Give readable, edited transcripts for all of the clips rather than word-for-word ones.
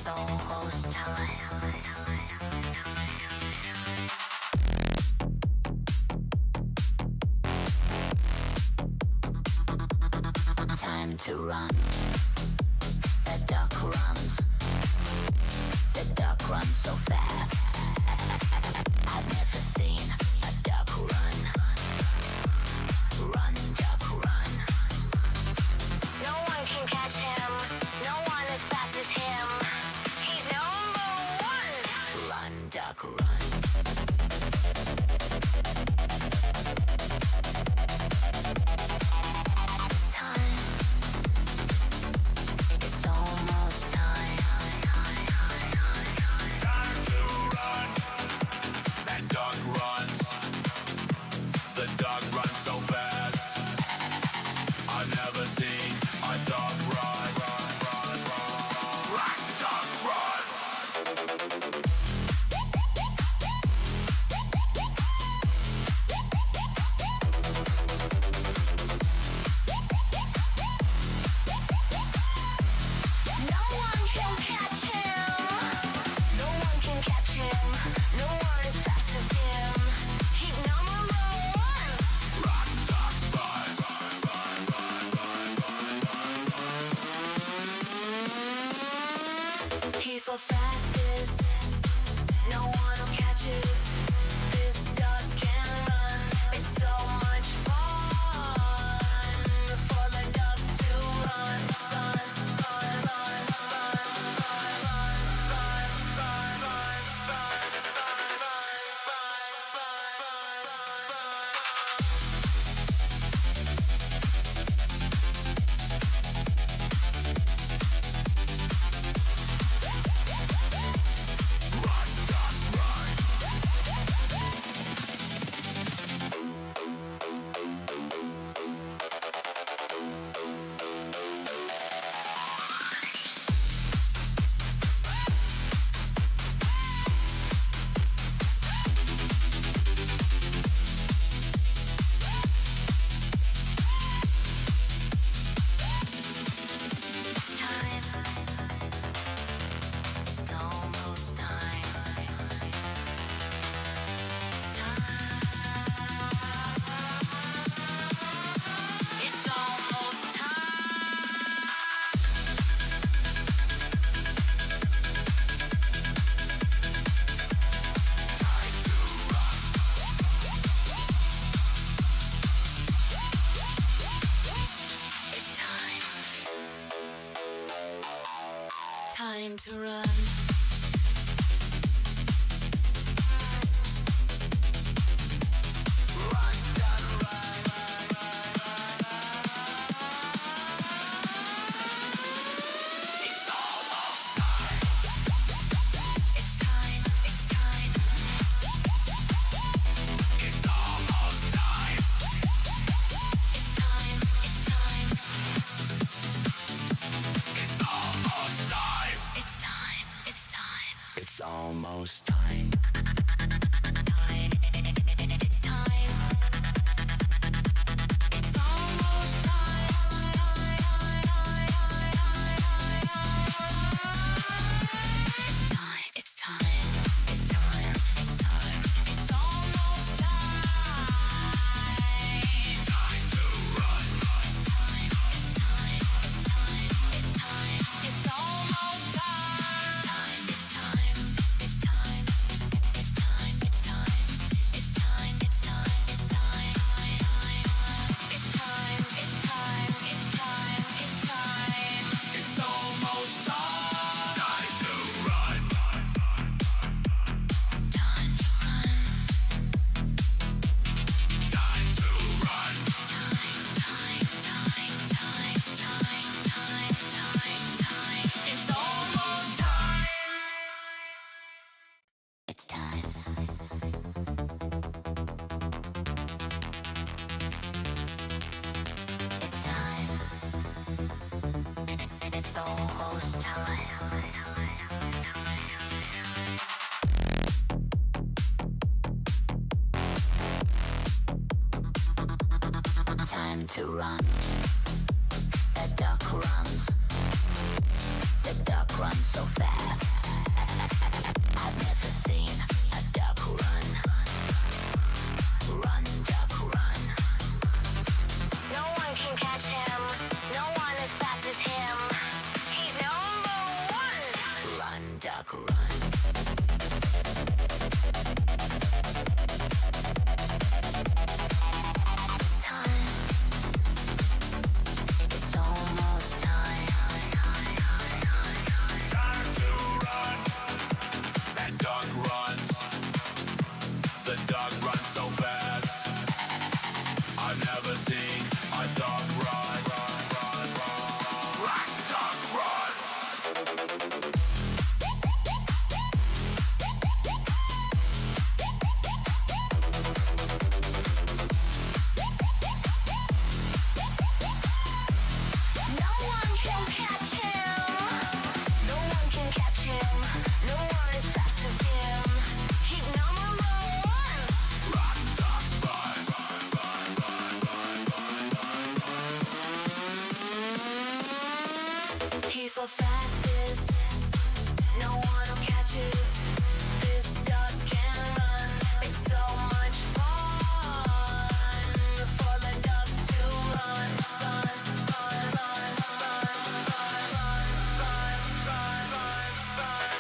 It's almost time to run. The duck runs. The duck runs so fast. I've never seen a duck run. Run, duck, run. No one can catch him. No one as fast as him. He's number one. Run, duck, run. The fastest, no one who catches this duck can run. It's so much fun for the duck to run, run, run, run, run, run, run, run, run, time to run. It's almost time. Time. It's time. It's almost time. It's time. It's time. It's time. It's time. It's almost time. Time to run. It's time. It's time. It's time. It's time. It's almost time. It's time. It's time. It's time. It's time. It's time. It's time. It's time. It's time. It's time. It's time. It's time. It's almost time. Time to run. Time to run. Time to run. Time. It's almost time. It's time. It's time. It's almost time. Time to run. The duck runs. The duck runs so fast. I've never seen a duck run. Run, duck, run. No one can catch him. No one as fast as him. He's number one. Run, duck, run. It's time. It's almost time. Time to run. That dog runs. The dog runs so fast. I've never seen a dog run. Run, dog, run. No one can catch him. No one can catch him. No one as fast as him. He's number one. Run, dog, run. He's the fastest. No one will catch us. This duck can run. It's so much fun for the duck to run, run, run, run, run, run, run, run, run, run,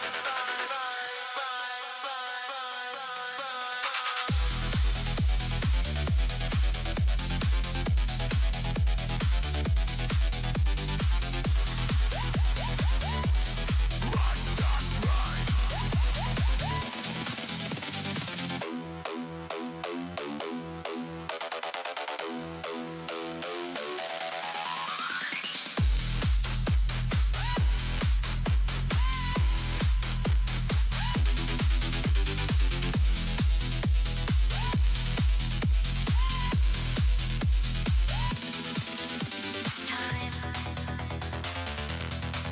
It's time.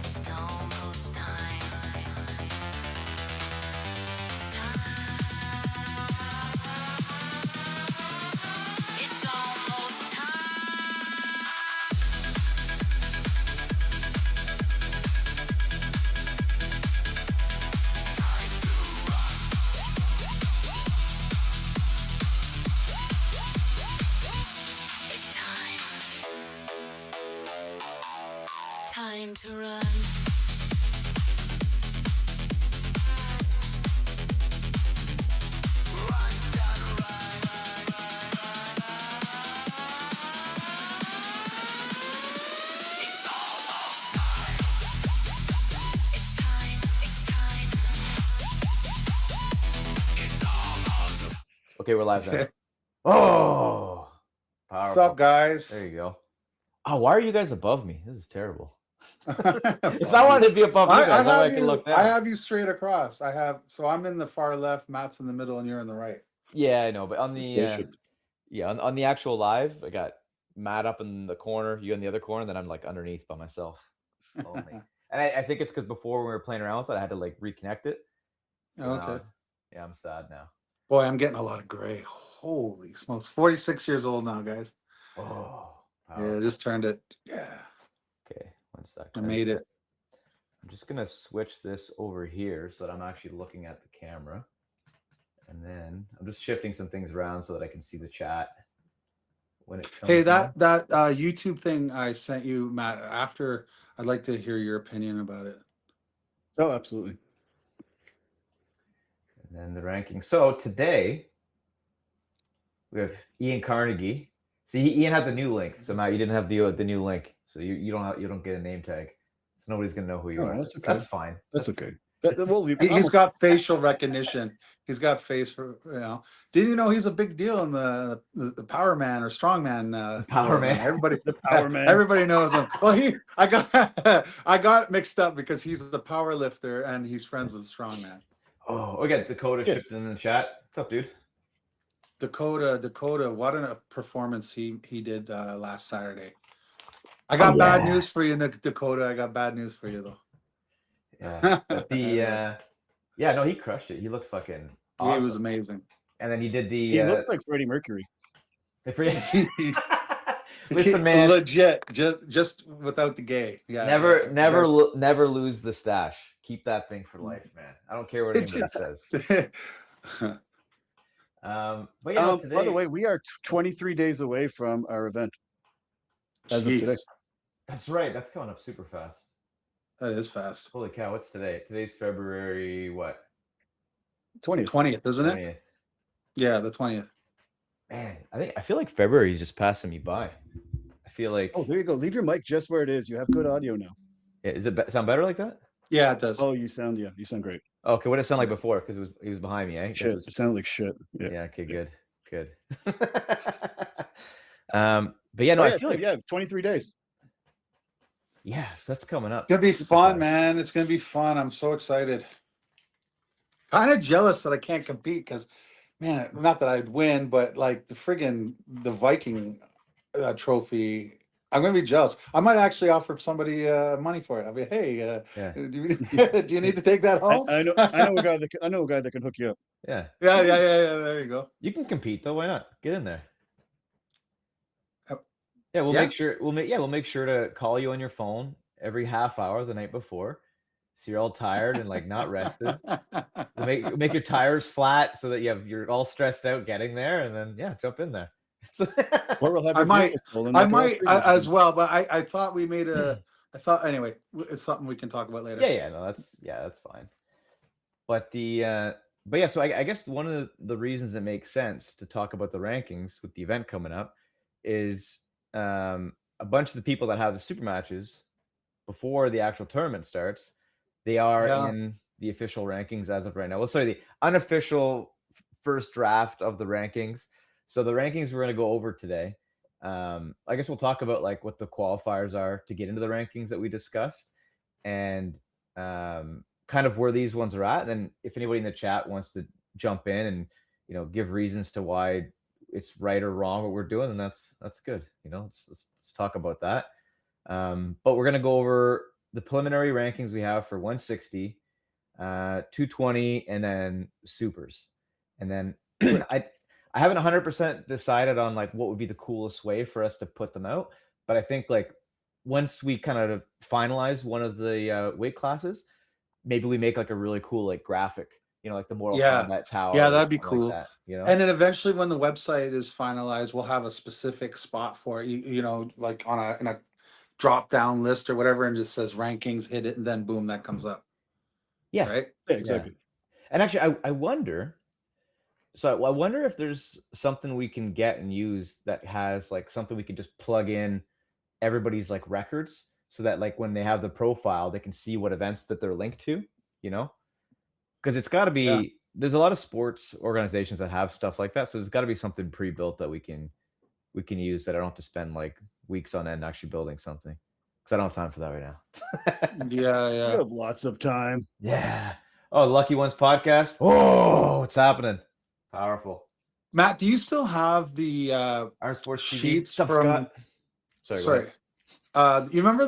It's almost time. It's time. It's almost time to run. It's time. Time to run. Run, duck, run. It's almost time. It's time. It's time. It's almost. Okay, we're live then. Okay. Oh, What's powerful. up, guys? There you go. Oh, why are you guys above me? This is terrible. I If I wanted to be above you guys, that way I can look down. have you straight across. So I'm in the far left, Matt's in the middle, and you're in the right. Yeah, I know, but on the Spaceship. on the actual live, I got Matt up in the corner, you in the other corner, and then I'm like underneath by myself. Only. And I think it's because before when we were playing around with it, I had to like reconnect it. So now Okay. it's- yeah, I'm sad now. Boy, I'm getting a lot of gray. Holy smokes. 46 years old now, guys. Oh, Yeah, powerful. just turned it. Yeah, Okay, one sec. I made it. I'm just gonna switch this over here so that I'm actually looking at the camera. And then I'm just shifting some things around so that I can see the chat when it comes. Hey, in. that YouTube thing I sent you, Matt, after, I'd like to hear your opinion about it. Oh, absolutely. And then the ranking. So today we have Ian Carnegie. See, Ian had the new link. So Matt, you didn't have the new link, so you don't get a name tag. So nobody's gonna know who you Oh, are. that's So okay. that's fine. That's okay. Well, He's got facial recognition. He's got face for, Didn't you know he's a big deal in the Power Man or Strongman? Power world, Man. Everybody, The Power Man. Everybody knows him. Well, I got mixed up because he's the power lifter and he's friends with Strongman. Oh, we got Dakota Yes. shipped in the chat. What's up, dude? Dakota, what a performance he did last Saturday. I got bad yeah. news for you, Dakota. I got bad news for you though. Yeah. But no, he crushed it. He looked fucking awesome. He was amazing. And then he did the He looks like Freddie Mercury. Listen, man. Legit, just without the gay. Yeah. Never lose the stash. Keep that thing for life, man. I don't care what anybody says. But you know, today, By the way, we are 23 days away from our event. As of today. Jeez, that's right. That's coming up super fast. that is fast. Holy cow! What's today? Today's February what? 20th. 20th, isn't it? 20th. Yeah, the 20th. Man, I feel like February is just passing me by. I feel like. Oh, there you go. Leave your mic just where it is. You have good audio now. Yeah, is it sound better like that? Yeah, it does. Oh, you sound great. Okay, what did it sound like before? Because he was behind me, eh? Shit. It sounded like shit. Yeah. Yeah. Okay. Good. But yeah, no, I feel like 23 days. yeah, so that's coming up. It's gonna be Super fun, fast. man. It's gonna be fun. I'm so excited. Kind of jealous that I can't compete because, man, not that I'd win, but like the Viking trophy. I'm gonna be jealous. I might actually offer somebody money for it. I'll be, hey, Yeah. do you need to take that home? I know a guy that can hook you up. Yeah, Yeah. There you go. you can compete though. Why not? Get in there. Oh, Yeah, we'll yeah. make sure to call you on your phone every half hour the night before, so you're all tired and like not rested. We'll make your tires flat so that you're all stressed out getting there, and then yeah, jump in there. Or we'll have I your might- vehicles stolen I like might last week. as well, but I thought we made a. I thought anyway. It's something we can talk about later. Yeah, no, that's fine. But yeah, so I guess one of the reasons it makes sense to talk about the rankings with the event coming up is a bunch of the people that have the super matches before the actual tournament starts, they are Yeah. in the official rankings as of right now. Well, sorry, the unofficial first draft of the rankings. So the rankings we're going to go over today. I guess we'll talk about like what the qualifiers are to get into the rankings that we discussed, and kind of where these ones are at. And if anybody in the chat wants to jump in and give reasons to why it's right or wrong what we're doing, then that's good. Let's talk about that. But we're gonna go over the preliminary rankings we have for 160, 220, and then supers. And then I haven't 100% decided on like what would be the coolest way for us to put them out, but I think like once we kind of finalize one of the weight classes, maybe we make like a really cool like graphic, like the Mortal Yeah. Kombat tower. Yeah, or that'd be something cool. Like that, And then eventually, when the website is finalized, we'll have a specific spot for it. Like in a drop down list or whatever, and just says rankings. Hit it, and then boom, that comes up. yeah. Right. Yeah, exactly. And actually, I wonder. So I wonder if there's something we can get and use that has like something we can just plug in everybody's like records, so that like when they have the profile, they can see what events that they're linked to. Because it's got to be. Yeah. There's a lot of sports organizations that have stuff like that, so there's got to be something pre-built that we can use that I don't have to spend like weeks on end actually building something, because I don't have time for that right now. Yeah. You have lots of time. Yeah. Oh, the Lucky Ones podcast. Oh, what's happening? Powerful. Matt, do you still have the Our sports TV. sheets What's up, from? Scott? Sorry. go ahead. Sorry. You remember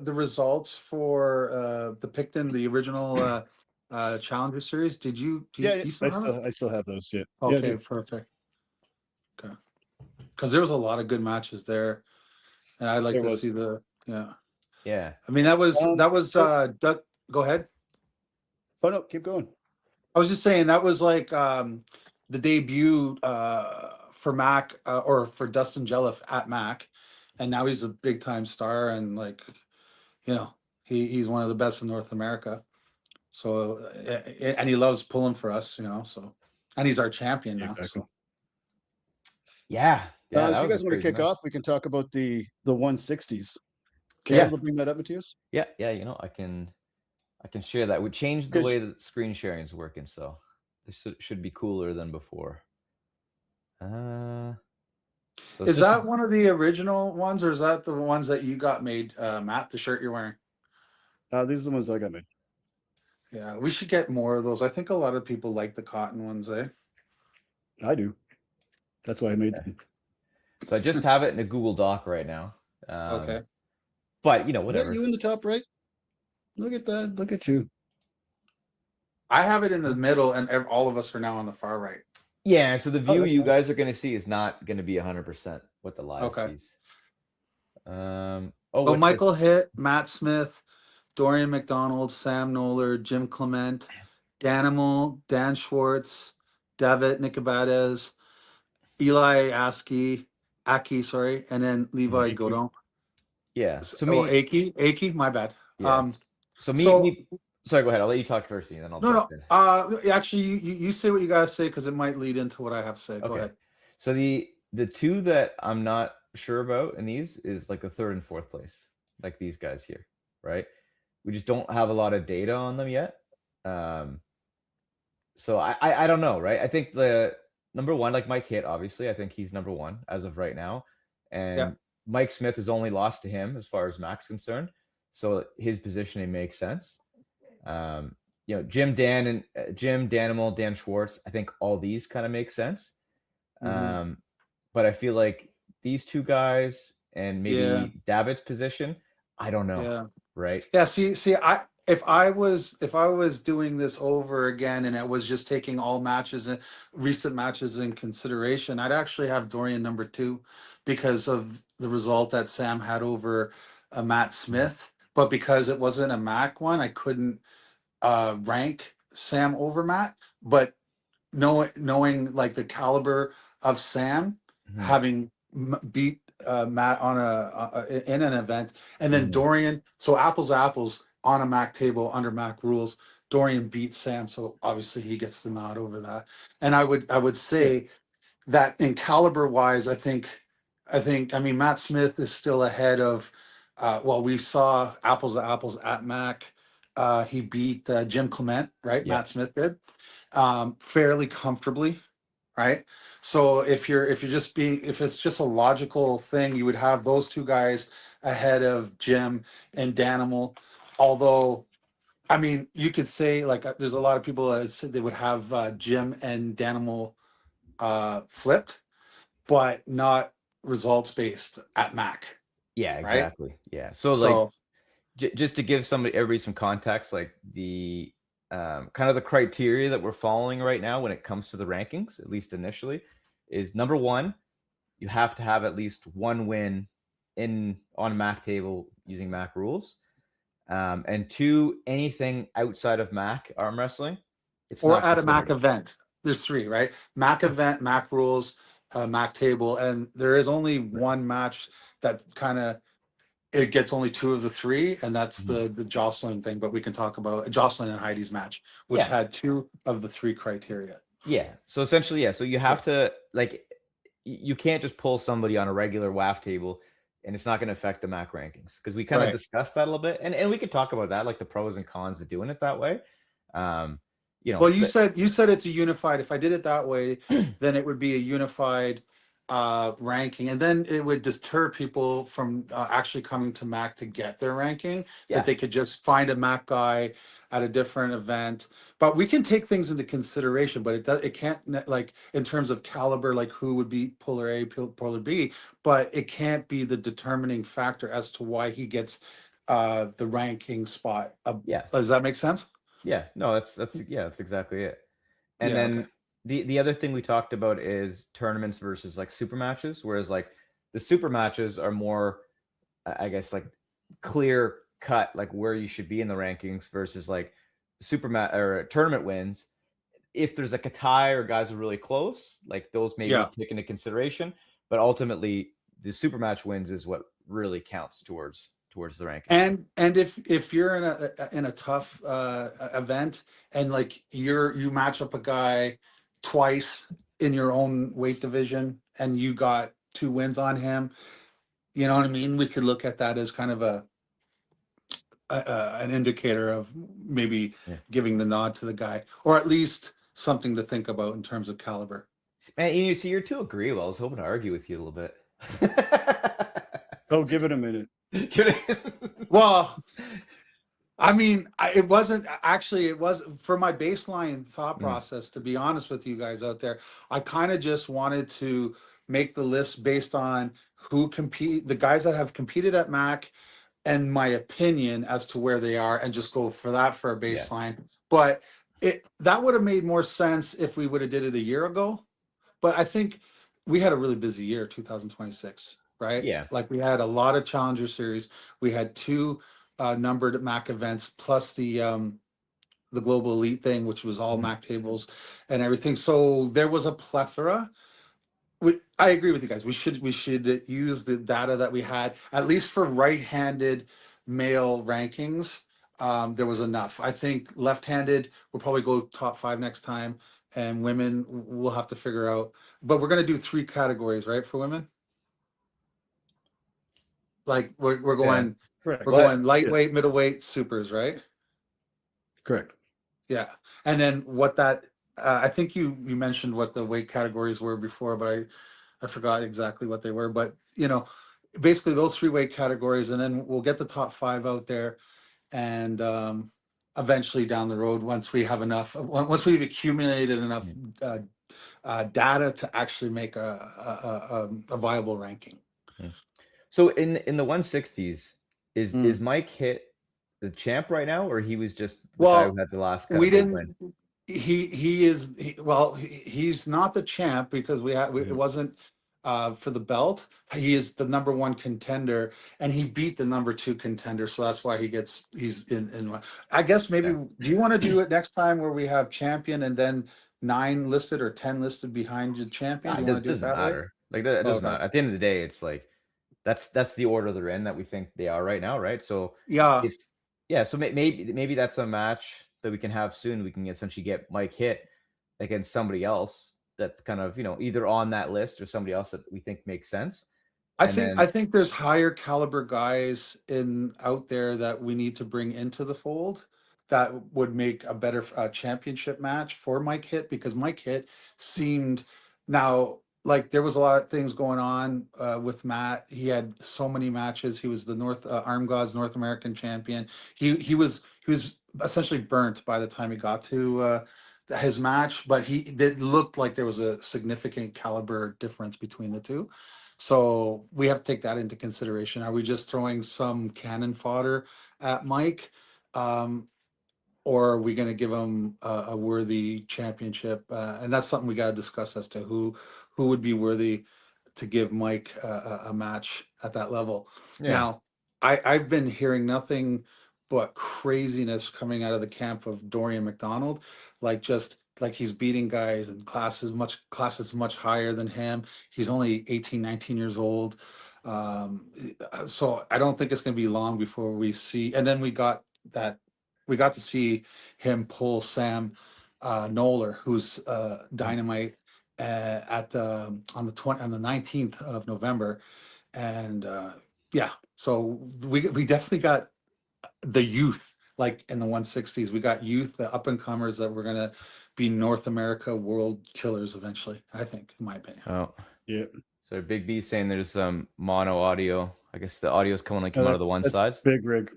the results for the Picton, the original Challenger series? Do you still have it? I still have those. Yeah. Okay, Yeah, I do. perfect. Okay, because there was a lot of good matches there, and I'd like There to was. see the yeah. Yeah. I mean, that was go ahead. Oh no, keep going. I was just saying that was like the debut for Mac or for Dustin Jelliff at Mac, and now he's a big time star, and like he's one of the best in North America. So and he loves pulling for us, so, and he's our champion now. Exactly. So Yeah. Yeah. If that you was a guys want to crazy kick match. off, we can talk about the 160s. Can Yeah. you able to bring that up, Matthias? Yeah. I can share that. We changed the Because- way that screen sharing is working, so this should be cooler than before. So it's is just that one of the original ones, or is that the ones that you got made, Matt? The shirt you're wearing? These are the ones I got made. Yeah, we should get more of those. I think a lot of people like the cotton ones, eh? I do. That's why I made them. So I just have it in a Google Doc right now. Okay. But Is that whatever. you in the top right? Look at that. Look at you. I have it in the middle, and all of us are now on the far right. Yeah, so the view that's you fine. guys are going to see is not going to be 100% what the live Okay. sees. Oh, what's Michael Hitt, Matt Smith, Dorian McDonald, Sam Noller, Jim Clement, Danimal, Dan Schwartz, David Nicobades, Eli Aki, sorry, and then Levi Aki. Godon. Yeah. So Oh, me, Aki, my bad. yeah. So So sorry, go ahead. I'll let you talk first, and then I'll no, jump no. in. Actually, you say what you gotta say because it might lead into what I have to say. Go Okay. ahead. So the two that I'm not sure about in these is like the third and fourth place, like these guys here, right? We just don't have a lot of data on them yet. So I don't know, right? I think the number one, like Mike Hitt, obviously, I think he's number one as of right now. And Yeah. Mike Smith has only lost to him as far as Mac's concerned. So his positioning makes sense. Jim Danimal, Dan Schwartz, I think all these kind of make sense. Mhm. But I feel like these two guys and maybe Yeah. David's position, I don't know. Yeah. Right. Yeah, see, if I was doing this over again and it was just taking all matches and recent matches in consideration, I'd actually have Dorian number 2 because of the result that Sam had over Matt Smith. But because it wasn't a Mac one, I couldn't rank Sam over Matt. But knowing like the caliber of Sam, Mhm. having beat Matt on in an event, and then Mhm. Dorian. So apples to apples on a Mac table under Mac rules. Dorian beats Sam, so obviously he gets the nod over that. And I would Yeah. say that in caliber wise, I mean Matt Smith is still ahead of. Well, we saw apples to apples at Mac. He beat Jim Clement, right? Yeah. Matt Smith did fairly comfortably, right? So if it's just a logical thing, you would have those two guys ahead of Jim and Danimal. Although, I mean, you could say like there's a lot of people that said they would have Jim and Danimal flipped, but not results based at Mac, Yeah, right? exactly. Yeah. So like So just to give everybody some context, like the kind of the criteria that we're following right now when it comes to the rankings, at least initially, is number one, you have to have at least one win on Mac table using Mac rules, and two, anything outside of Mac arm wrestling, it's or not at a Mac considered. event. There's 3, right? Mac event, Mac rules, Mac table, and there is only one match that kind of it gets only 2 of the 3, and that's Mhm. the Jocelyn thing. But we can talk about Jocelyn and Heidi's match, which Yeah, had 2 of the 3 criteria. yeah. So essentially, yeah. So you have to like you can't just pull somebody on a regular WAF table and it's not going to affect the Mac rankings because we kind of Right. discussed that a little bit, and we could talk about that, like the pros and cons of doing it that way. Um, Well, you but said it's a unified. If I did it that way, then it would be a unified ranking, and then it would deter people from actually coming to Mac to get their ranking. yeah, That they could just find a Mac guy at a different event. But we can take things into consideration. But it can't like in terms of caliber, like who would be Polar A, Polar B. But it can't be the determining factor as to why he gets the ranking spot. yeah, Does that make sense? yeah. No, that's exactly it. And Yeah. Okay. then the other thing we talked about is tournaments versus like super matches, whereas like the super matches are more, I guess, like clear cut, like where you should be in the rankings versus like or tournament wins. If there's like a tie or guys are really close, like those may Yeah. be taken into consideration, but ultimately the super match wins is what really counts towards the rankings. And if you're in a tough event and like you match up a guy twice in your own weight division and you got 2 wins on him, you know what I mean? We could look at that as kind of an indicator of maybe Yeah. giving the nod to the guy, or at least something to think about in terms of caliber. Man, you see, you're too agreeable. I was hoping to argue with you a little bit. Oh, give it a minute. Kidding. Well, I mean, it wasn't actually, it was for my baseline thought process, to be honest with you guys out there. I kind of just wanted to make the list based on the guys that have competed at Mac and my opinion as to where they are and just go for that for a Yeah. baseline. But that would have made more sense if we would have did it a year ago. But I think we had a really busy year, 2026, right? Yeah. Like we had a lot of Challenger Series. We had 2 numbered Mac events, plus the Global Elite thing, which was all Mhm. Mac tables and everything. So there was a plethora. I agree with you guys. We should use the data that we had, at least for right-handed male rankings. There was enough. I think left-handed will probably go top 5 next time, and women we'll have to figure out. But we're gonna do 3 categories, right, for women? Like we're Yeah. going Correct. we're What? going lightweight, middleweight, supers, right? Correct. Yeah. And then what that I think you mentioned what the weight categories were before, but I forgot exactly what they were. But basically those 3 weight categories, and then we'll get the top 5 out there, and eventually down the road, once we have enough, once we've accumulated enough data to actually make a viable ranking. So in the 160s, is Mm. Mike Hit the champ right now, or he was just the guy Well, who had the last kind we of big win? didn't. He's not the champ because it Mhm. wasn't for the belt. He is the number 1 contender, and he beat the number 2 contender, so that's why he's in. I guess maybe. Okay. Do you want to do it next time where we have champion and then 9 listed or 10 listed behind the champion? Nah, Do it you want to do it doesn't that way? matter. Like it doesn't Okay. matter. At the end of the day, it's like that's the order they're in that we think they are right now, right? So Yeah, if yeah, so maybe that's a match that we can have soon. We can essentially get Mike Hit against somebody else that's kind of either on that list or somebody else that we think makes sense. I And think then I think there's higher caliber guys out there that we need to bring into the fold that would make a better championship match for Mike Hit, because Mike Hit seemed, now, like, there was a lot of things going on with Matt. He had so many matches. He was the North Arm Gods North American champion. He was essentially burnt by the time he got to his match, but it looked like there was a significant caliber difference between the two. So we have to take that into consideration. Are we just throwing some cannon fodder at Mike? Or are we going to give him a worthy championship? And that's something we got to discuss as to who would be worthy to give Mike a match at that level. yeah, Now, I've been hearing nothing but craziness coming out of the camp of Dorian McDonald, just like he's beating guys in classes much higher than him. He's only 18, 19 years old. So I don't think it's going to be long before we see. And then we got to see him pull Sam Noller, who's dynamite, on the 19th of November, and yeah, so we definitely got the youth, like in the 160s. We got youth, the up and comers that were gonna be North America world killers eventually. I think, in my opinion. oh, Yeah. so Big B saying there's some mono audio. I guess the audio is coming No, out of the one that's sides. Big Rig.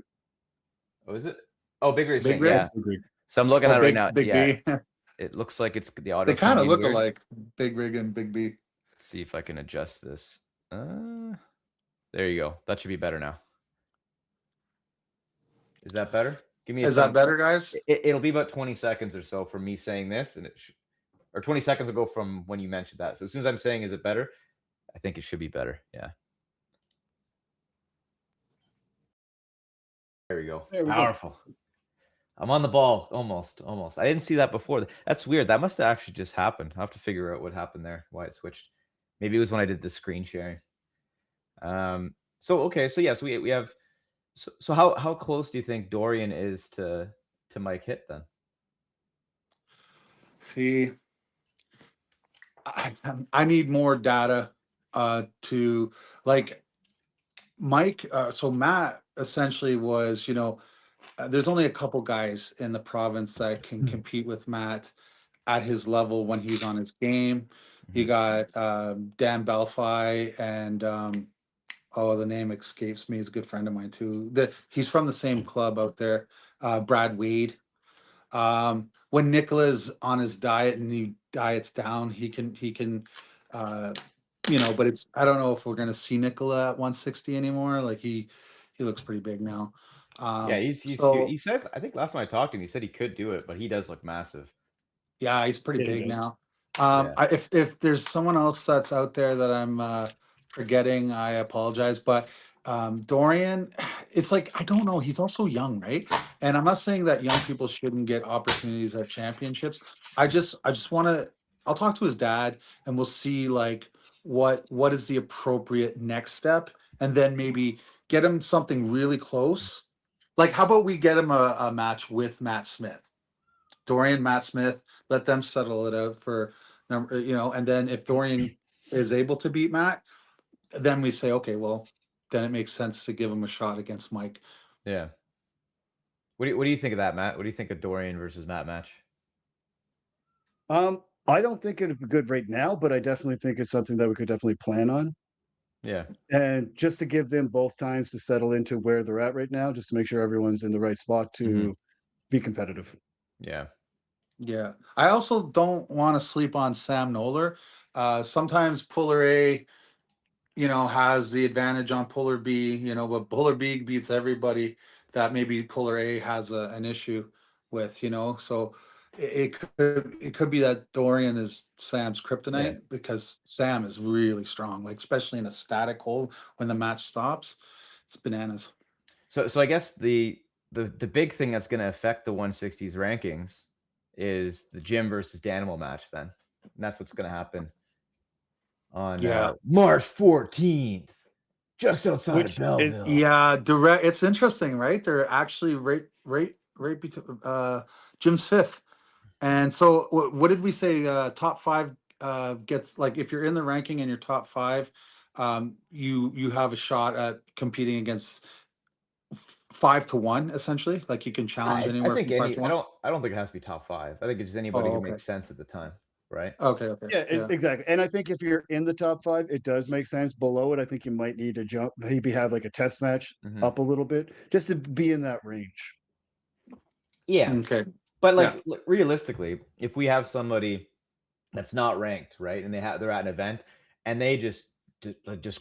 Oh, is it? Oh, Big Rig Big saying Rig? yeah. Big Rig. So I'm looking at it right now. Big Yeah, B. it looks like it's the They audio's kind coming of in look weird. alike, Big Rig and Big B. Let's see if I can adjust this. There you go. That should be better now. Is that better? Give me a Is that second. better, guys? It'll be about 20 seconds or so from me saying this, and or 20 seconds ago from when you mentioned that. So as soon as I'm saying, is it better? I think it should be better. Yeah. There we go. There we go. Powerful. I'm on the ball. Almost. I didn't see that before. That's weird. That must have actually just happened. I'll have to figure out what happened there, why it switched. Maybe it was when I did the screen sharing. So okay, so yes, we have. So how close do you think Dorian is to Mike Hit then? See, I need more data to, like, Mike. So Matt essentially was, there's only a couple guys in the province that can compete with Matt at his level when he's on his game. You got Dan Belfi and the name escapes me. He's a good friend of mine too. He's from the same club out there. Brad Wade. When Nicola's on his diet and he diets down, he can but I don't know if we're gonna see Nicola at 160 anymore. Like he looks pretty big now. Yeah, he's So he says, I think last time I talked to him, he said he could do it, but he does look massive. yeah, he's pretty Yeah, he big does. now. Yeah. If there's someone else that's out there that I'm forgetting, I apologize. But Dorian, it's like I don't know. He's also young, right? And I'm not saying that young people shouldn't get opportunities at championships. I just want to. I'll talk to his dad, and we'll see like what is the appropriate next step, and then maybe get him something really close. Like, how about we get him a match with Matt Smith, Dorian, Matt Smith. Let them settle it out for number, and then if Dorian is able to beat Matt, then we say, okay, well, then it makes sense to give him a shot against Mike. Yeah. What do you think of that, Matt? What do you think of Dorian versus Matt match? I don't think it'd be good right now, but I definitely think it's something that we could definitely plan on. Yeah. And just to give them both times to settle into where they're at right now, just to make sure everyone's in the right spot to Mhm. be competitive. Yeah. Yeah. I also don't want to sleep on Sam Noller. Sometimes Puller A, has the advantage on Puller B, but Puller B beats everybody that maybe Puller A has an issue with, So it could be that Dorian is Sam's kryptonite because Sam is really strong, like especially in a static hold when the match stops. It's bananas. So I guess the big thing that's going to affect the 160s rankings is the Jim versus Danimal match then. And that's what's going to happen on Yeah. March 14th, just outside Which of Belleville. Yeah, direct. It's interesting, right? They're actually right between Jim's fifth. And so, what did we say? Top five gets like if you're in the ranking and you're top five, you have a shot at competing against 5-1 essentially. Like you can challenge I anywhere think from 5-1. I don't think it has to be top 5. I think it's just anybody Oh, who okay. makes sense at the time, right? Okay. Yeah, Yeah. exactly. And I think if you're in the top 5, it does make sense. Below it, I think you might need to jump, maybe have like a test match Mhm. up a little bit just to be in that range. Yeah. Okay. But Yeah. like realistically, if we have somebody that's not ranked, right, and they're at an event and they just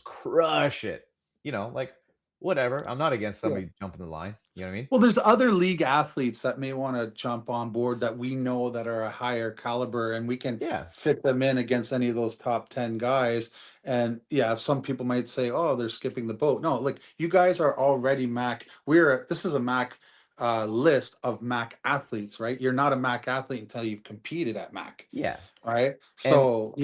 crush it, like whatever. I'm not against somebody jumping the line. You know what I mean? Well, there's other league athletes that may want to jump on board that we know that are a higher caliber, and we can Yeah. fit them in against any of those top 10 guys. And yeah, some people might say, "Oh, they're skipping the boat." No, like you guys are already Mac. This is a Mac list of Mac athletes, right? You're not a Mac athlete until you've competed at Mac, Yeah. right? And So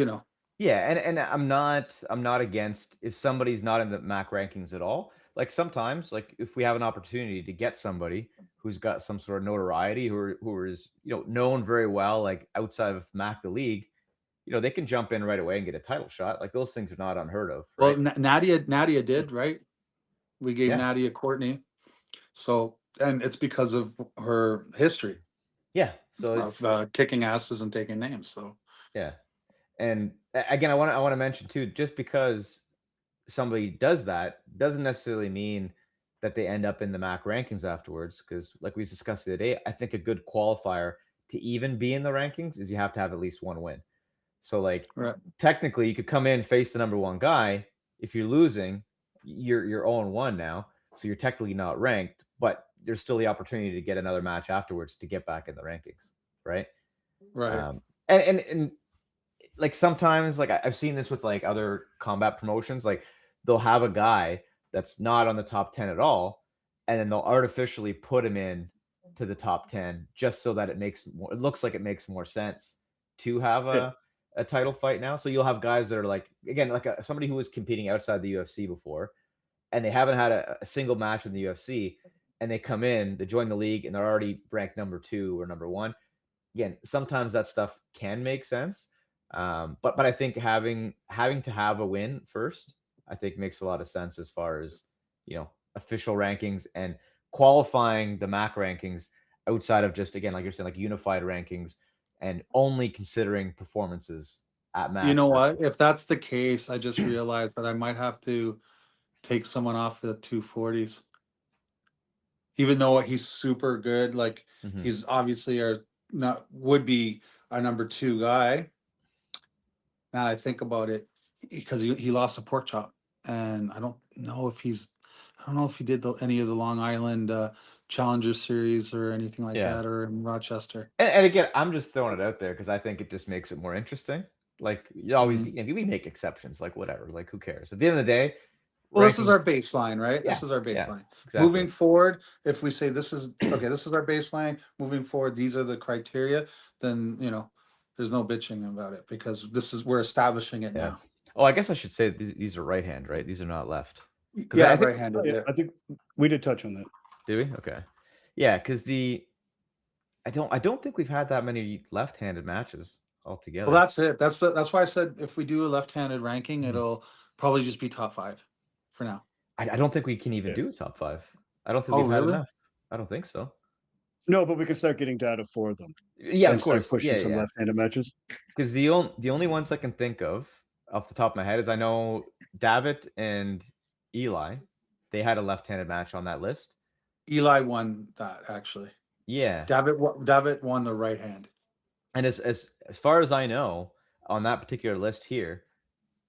yeah, and I'm not against if somebody's not in the MAC rankings at all. Like sometimes, like if we have an opportunity to get somebody who's got some sort of notoriety, who is known very well, like outside of MAC the league, they can jump in right away and get a title shot. Like those things are not unheard of, well, right? Nadia did, right? We gave Yeah, Nadia Courtney, so and it's because of her history yeah. So it's of kicking asses and taking names. So yeah, and again, I want to mention too, just because somebody does that doesn't necessarily mean that they end up in the MAC rankings afterwards. Because, like we discussed the other day, I think a good qualifier to even be in the rankings is you have to have at least one win. So, like, right. technically, you could come in, face the number one guy. If you're losing, you're 0-1 now, so you're technically not ranked, but there's still the opportunity to get another match afterwards to get back in the rankings, right? Right. And like sometimes like I've seen this with like other combat promotions, like they'll have a guy that's not on the top 10 at all, and then they'll artificially put him in to the top 10 just so that it looks like it makes more sense to have Yeah. a title fight now. So you'll have guys that are like, again, like somebody who was competing outside the UFC before, and they haven't had a single match in the UFC, and they come in, they join the league, and they're already ranked number 2 or number 1. Again, sometimes that stuff can make sense. But I think having to have a win first, I think makes a lot of sense as far as official rankings and qualifying the MAC rankings outside of just, again, like you're saying, like unified rankings and only considering performances at MAC. You know what? If that's the case, I just realized that I might have to take someone off the 240s. Even though he's super good, like Mhm. he's obviously would be our number 2 guy. Now I think about it, because he lost a pork chop, and I don't know if he did any of the Long Island Challenger Series or anything like Yeah. that, or in Rochester. And again, I'm just throwing it out there because I think it just makes it more interesting. Like you always, we make exceptions, like whatever, like who cares? At the end of the day, Well, this is our rankings. baseline, right? This Yeah, is our yeah, baseline. exactly. Moving forward, if we say this is okay, this is our baseline. Moving forward, these are the criteria. Then there's no bitching about it because we're establishing it Yeah. now. Oh, I guess I should say these are right hand, right? These are not left. Because Yeah, I think right-handed. Oh, yeah, Yeah. I think we did touch on that. do we? Okay. Yeah, because I don't think we've had that many left-handed matches altogether. Well, that's it. That's why I said if we do a left-handed ranking, Mhm. it'll probably just be top 5 for now. I don't think we can even Yeah. do a top 5. I don't think Oh, we've had really? enough. I don't think so. No, but we can start getting data for them Yeah, of and start course. pushing Yeah, some yeah. left-handed matches. Because the only ones I can think of off the top of my head is I know David and Eli, they had a left-handed match on that list. Eli won that actually. Yeah. David won the right hand. And as far as I know, on that particular list here,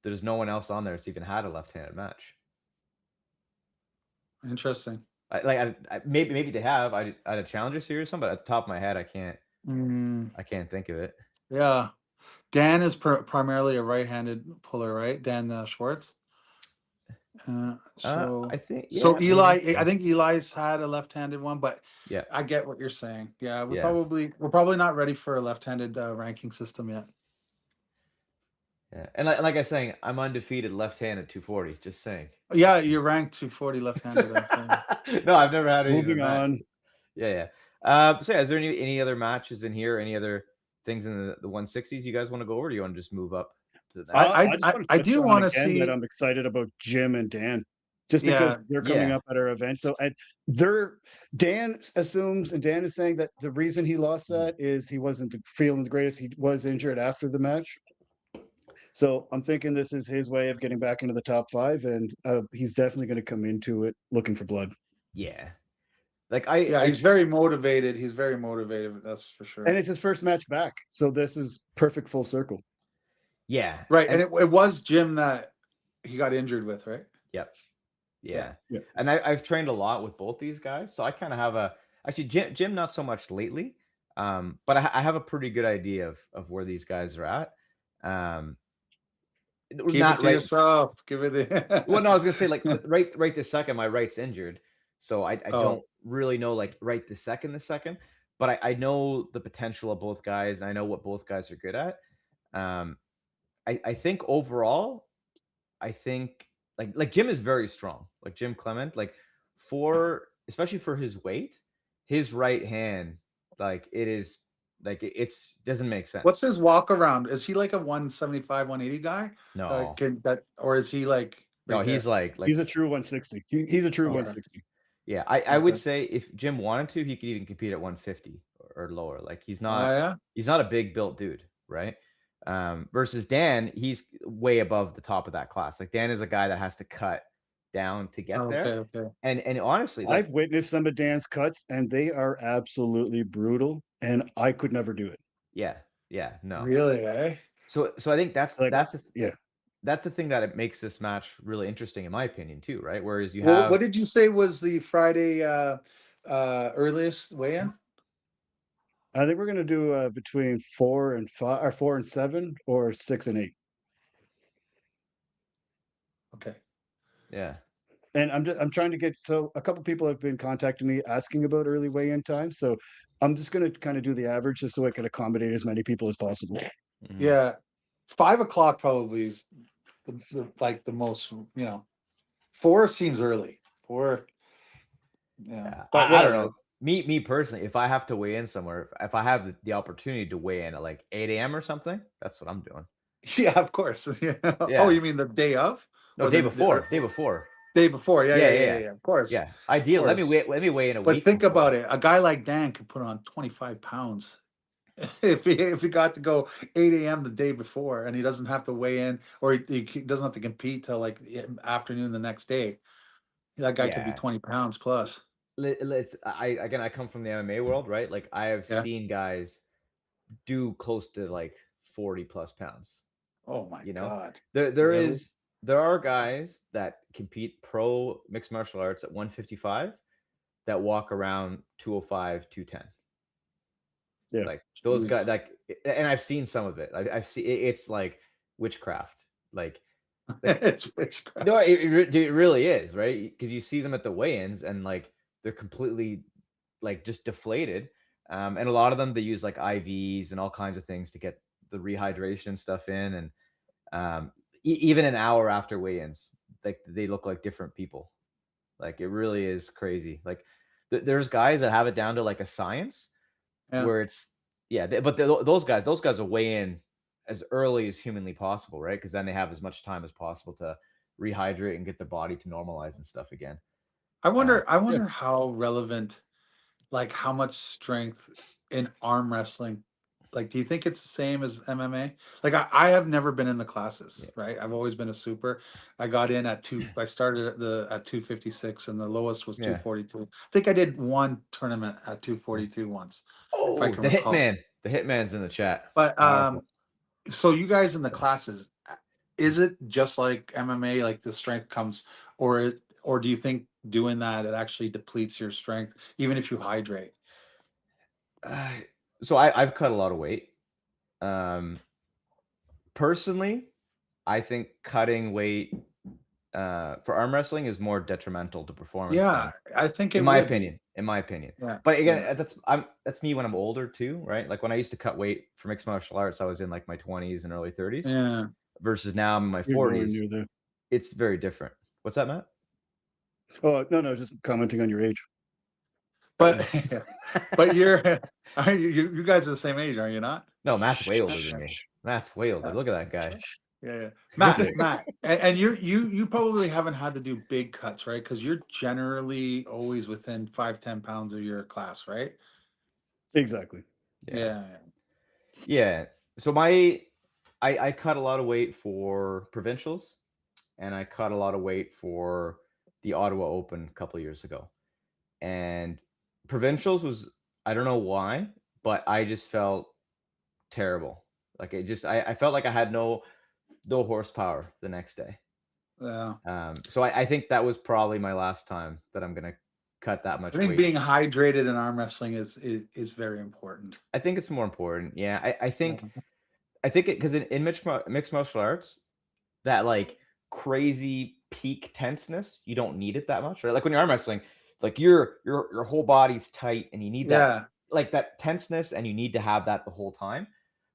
there's no one else on there that's even had a left-handed match. Interesting. Maybe they have. I had a Challenger Series, or something, but at the top of my head, I can't think of it. Yeah. Dan is primarily a right-handed puller, right? Dan Schwartz. I think So maybe. Eli, I think Eli's had a left-handed one, but Yeah. I get what you're saying. Yeah, we're Yeah. probably not ready for a left-handed ranking system yet. Yeah. And like I was saying, I'm undefeated left-handed 240. Just saying. Yeah, you're ranked 240 left-handed. No, I've never had any. Moving on. Yeah. So yeah, is there any other matches in here? Any other things in the 160s you guys want to go over? Or do you want to just move up to the next? I do want to see that. I'm excited about Jim and Dan, just because they're coming Yeah. up at our event. So Dan assumes, and Dan is saying that the reason he lost that is he wasn't feeling the greatest. He was injured after the match. So I'm thinking this is his way of getting back into the top 5, and he's definitely going to come into it looking for blood. Yeah. Like he's very motivated. He's very motivated. That's for sure. And it's his first match back, so this is perfect full circle. Yeah. Right, and it was Jim that he got injured with, right? Yep. Yeah. Yeah. And I've trained a lot with both these guys, so I kind of have actually Jim not so much lately, but I have a pretty good idea of where these guys are at. Keep it to yourself. Give it the. Well, no, I was gonna say like right this second, my right's injured, so I don't really know like right this second, but I know the potential of both guys. And I know what both guys are good at. I think overall, I think like Jim is very strong. Like Jim Clement, like especially for his weight, his right hand, like it is like it's doesn't make sense. What's his walk around? Is he like a 175, 180 guy? No. Or is he like? No, he's like he's a true 160. He's a true 160. Yeah, I would say if Jim wanted to, he could even compete at 150 or lower. Like he's not a big built dude, right? Versus Dan, he's way above the top of that class. Like Dan is a guy that has to cut down to get there. Okay. And honestly, I've witnessed some of Dan's cuts, and they are absolutely brutal, and I could never do it. Yeah, no. Really, eh? So I think that's the thing that it makes this match really interesting, in my opinion, too, right? Whereas you have what did you say was the Friday earliest weigh-in? I think we're going to do between 4 and 5, or 4 and 7, or 6 and 8. Okay. Yeah. And I'm trying to get, so a couple people have been contacting me asking about early weigh-in time. So I'm just going to kind of do the average just so I can accommodate as many people as possible. Mhm. Yeah. 5 o'clock probably is the most, 4 seems early. 4. Yeah. But I don't know. Me personally, if I have to weigh in somewhere, if I have the opportunity to weigh in at like 8 a.m. or something, that's what I'm doing. Yeah, of course. Yeah. Oh, you mean the day of? No, day before. Day before. Yeah. Of course. Yeah. Ideal. Let me weigh in a week. But think about it. A guy like Dan could put on 25 pounds if he got to go 8 a.m. the day before, and he doesn't have to weigh in, or he doesn't have to compete till like afternoon the next day. That guy could be 20 pounds plus. I come from the MMA world, right? Like I have seen guys do close to like 40 plus pounds. Oh my God. There are guys that compete pro mixed martial arts at 155 that walk around 205, 210. Yeah. Like those guys, like, and I've seen some of it. I've seen it's like witchcraft. Like It's witchcraft. No, it really is, right? Because you see them at the weigh-ins and like they're completely like just deflated. And a lot of them they use like IVs and all kinds of things to get the rehydration stuff in. And even an hour after weigh-ins, like they look like different people. Like it really is crazy. Like there's guys that have it down to like a science Yeah. where it's but those guys will weigh in as early as humanly possible, right? Because then they have as much time as possible to rehydrate and get their body to normalize and stuff again. I wonder how relevant, like how much strength in arm wrestling. Like, do you think it's the same as MMA? Like, I have never been in the classes, right? I've always been a super. I got in at I started at 256, and the lowest was 242. I think I did one tournament at 242 once. Oh, if I can the recall. Hitman. The Hitman's in the chat. But Powerful. so you guys in the classes, is it just like MMA, like the strength comes, or do you think doing that it actually depletes your strength even if you hydrate? So I've cut a lot of weight. Personally, I think cutting weight for arm wrestling is more detrimental to performance. Yeah, I think in my opinion. Yeah, But again, that's me when I'm older too, right? Like when I used to cut weight for mixed martial arts, I was in like my 20s and early 30s. Yeah. Versus now I'm in my You're 40s. near there. It's very different. What's that, Matt? Oh no, just commenting on your age. But you guys are the same age, are you not? No, Matt's way older than me. Matt's way older. Look at that guy. Yeah. Matt, and you probably haven't had to do big cuts, right? Because you're generally always within 5-10 pounds of your class, right? Exactly. Yeah. So I cut a lot of weight for provincials, and I cut a lot of weight for the Ottawa Open a couple of years ago. And provincials was, I don't know why, but I just felt terrible. Like I felt like I had no horsepower the next day. Yeah. So I think that was probably my last time that I'm gonna cut that much I think weight. being hydrated in arm wrestling is very important. I think it's more important. Yeah. I think it because in mixed martial arts, that like crazy peak tenseness, you don't need it that much, right? Like when you're arm wrestling, like your whole body's tight and you need that like that tenseness, and you need to have that the whole time.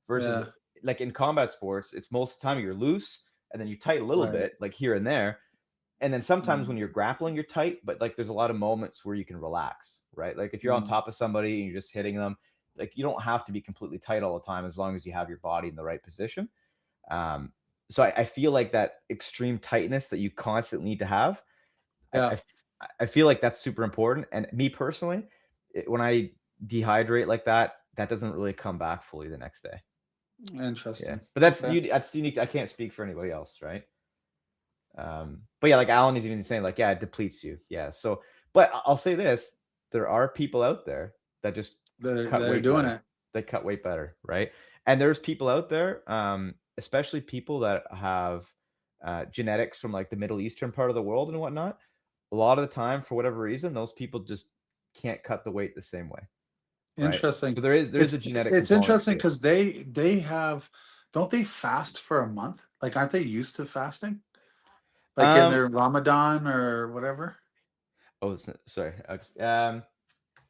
Versus like in combat sports, it's most of the time you're loose and then you tight a little bit, like here and there. And then sometimes when you're grappling, you're tight, but like there's a lot of moments where you can relax, right? Like if you're on top of somebody and you're just hitting them, like you don't have to be completely tight all the time as long as you have your body in the right position. So I feel like that extreme tightness that you constantly need to have, I feel like that's super important. And me personally, when I dehydrate like that, that doesn't really come back fully the next day. Interesting. Yeah, but that's unique. I can't speak for anybody else, right? But yeah, like Alan is even saying, like, it depletes you. Yeah. So, but I'll say this: there are people out there that just they're doing it. They cut weight better, right? And there's people out there, especially people that have genetics from like the Middle Eastern part of the world and whatnot. A lot of the time, for whatever reason, those people just can't cut the weight the same way. Right? Interesting. So there's a genetic. It's interesting because they have, don't they fast for a month? Like, aren't they used to fasting? Like in their Ramadan or whatever. Oh, sorry.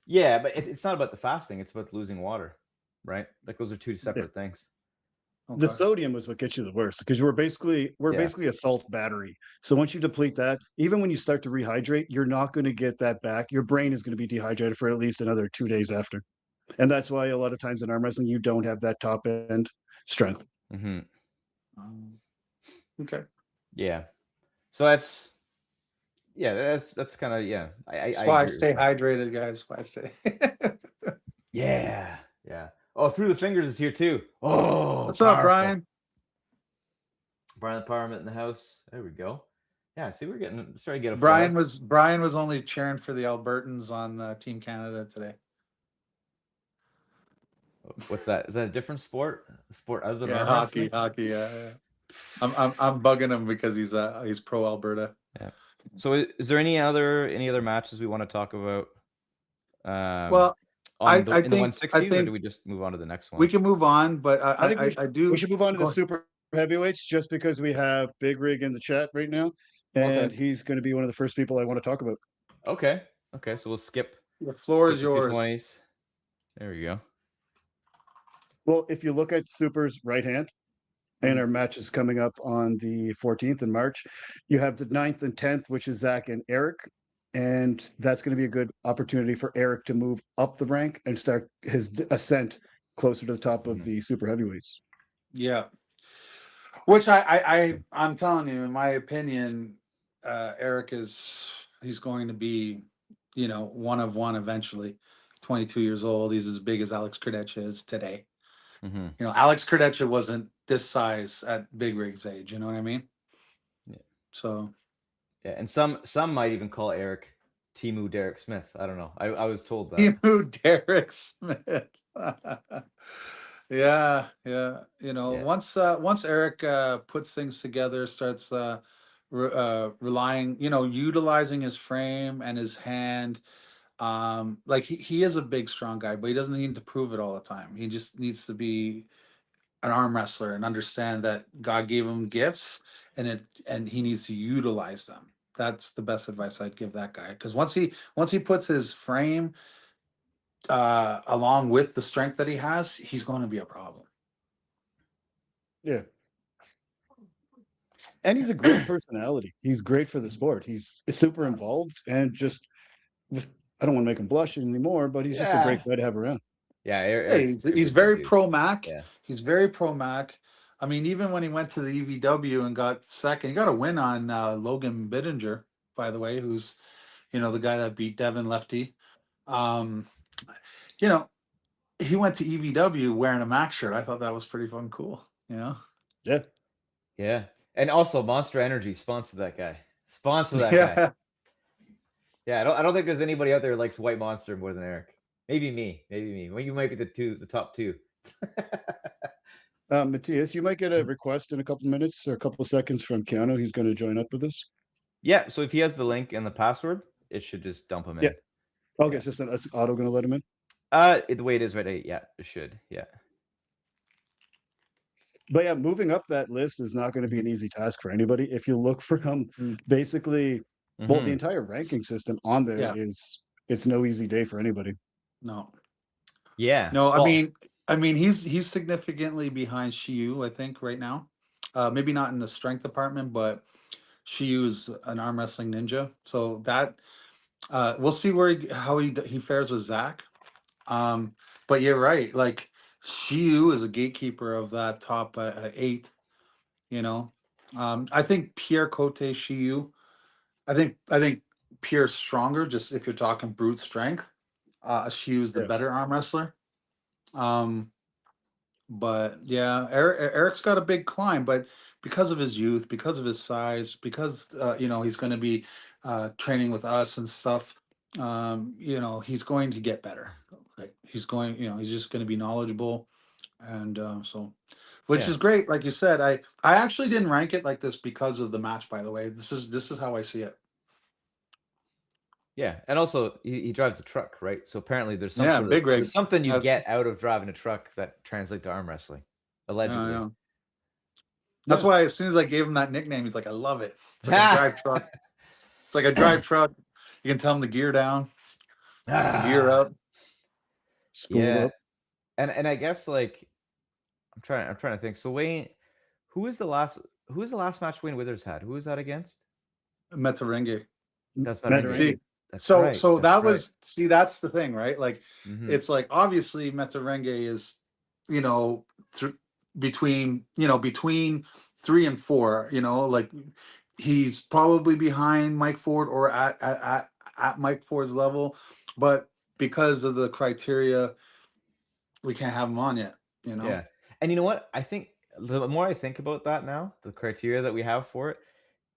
Yeah, but it's not about the fasting. It's about losing water, right? Like those are two separate things. The sodium is what gets you the worst because we're basically a salt battery. So once you deplete that, even when you start to rehydrate, you're not going to get that back. Your brain is going to be dehydrated for at least another 2 days after. And that's why a lot of times in arm wrestling, you don't have that top end strength. Mm-hmm. Okay. Yeah. So that's kind of That's why I stay hydrated, guys. Why I stay. Yeah. Oh, Through the Fingers is here too. Oh, what's up, Brian? Brian the Parliament in the house. There we go. Yeah, see, we're starting to get a Brian was only cheering for the Albertans on Team Canada today. What's that? Is that a different sport? A sport other than hockey? Yeah. I'm bugging him because he's pro Alberta. Yeah. So is there any other matches we want to talk about? Well, in the 160s, or do we just move on to the next one? We can move on, but I do. We should move on to the super heavyweights just because we have Big Rig in the chat right now, and Okay. he's going to be one of the first people I want to talk about. Okay. Okay. So we'll skip. The floor is the yours. 220s. There we go. Well, if you look at Super's right hand, and Mhm. our match is coming up on the 14th in March, you have the 9th and 10th, which is Zach and Eric. And that's going to be a good opportunity for Eric to move up the rank and start his ascent closer to the top of Mhm. the super heavyweights. Yeah. Which I'm telling you, in my opinion, Eric he's going to be, one of one eventually. 22 years old. He's as big as Alex Kardec is today. Mm-hmm. Alex Kardec wasn't this size at Big Rig's age. You know what I mean? Yeah. So Yeah, and some might even call Eric Timu Derek Smith. I don't know. I was told that. Emu Derek Smith. Yeah. Yeah. Once Eric puts things together, starts relying, utilizing his frame and his hand. Like he is a big, strong guy, but he doesn't need to prove it all the time. He just needs to be an arm wrestler and understand that God gave him gifts and he needs to utilize them. That's the best advice I'd give that guy. Because once he puts his frame along with the strength that he has, he's going to be a problem. Yeah. And he's a great personality. He's great for the sport. He's super involved and just I don't want to make him blush anymore, but he's just a great guy to have around. Yeah, Yeah, Eric's he's, a he's good very dude. pro Mac. Yeah. He's very pro Mac. I mean, even when he went to the EVW and got second, he got a win on Logan Bittinger, by the way, who's the guy that beat Devin Lefty. Um, he went to EVW wearing a Mac shirt. I thought that was pretty fun, cool. Yeah. Yeah. And also Monster Energy sponsor that guy. Sponsor that Yeah. guy. Yeah, I don't think there's anybody out there who likes White Monster more than Eric. Maybe me. Well, you might be the top two. Matthias, you might get a request in a couple minutes or a couple of seconds from Keanu. He's going to join up with us. Yeah, so if he has the link and the password, it should just dump him in. Yeah. Okay, Yeah. it's just that's Otto going to let him in. The way it is right. Yeah, it should. Yeah. But yeah, moving up that list is not going to be an easy task for anybody. If you look from basically, well, the entire ranking system on there it's no easy day for anybody. No. Yeah. No, Well, I mean he's significantly behind Shiyu, I think, right now. Maybe not in the strength department, but Shiyu's an arm wrestling ninja. So that we'll see how he fares with Zach. But you're right. Like Shiyu is a gatekeeper of that top 8. I think Pierre Cote Shiyu. I think Pierre's stronger. Just if you're talking brute strength, Shiyu's the better arm wrestler. But yeah, Eric's got a big climb, but because of his youth, because of his size, because he's going to be training with us and stuff. He's going to get better. Like he's going, he's just going to be knowledgeable, and which is great. Like you said, I actually didn't rank it like this because of the match. By the way, this is how I see it. Yeah, and also he drives a truck, right? So apparently there's Big rig. there's something you get out of driving a truck that translates to arm wrestling, allegedly. Yeah. That's why as soon as I gave him that nickname, he's like, "I love it." It's like a drive truck. It's like a drive truck. You can tell him the gear down, the gear up. Yeah, up. And I guess like I'm trying to think. So Wayne, who was the last match Wayne Withers had? Who was that against? Metarenge. That's Metarenge. So that's the thing, right? Like it's like obviously Metarenge is, between 3 and 4, like he's probably behind Mike Ford or at Mike Ford's level, but because of the criteria, we can't have him on yet. Yeah, and you know what? I think the more I think about that now, the criteria that we have for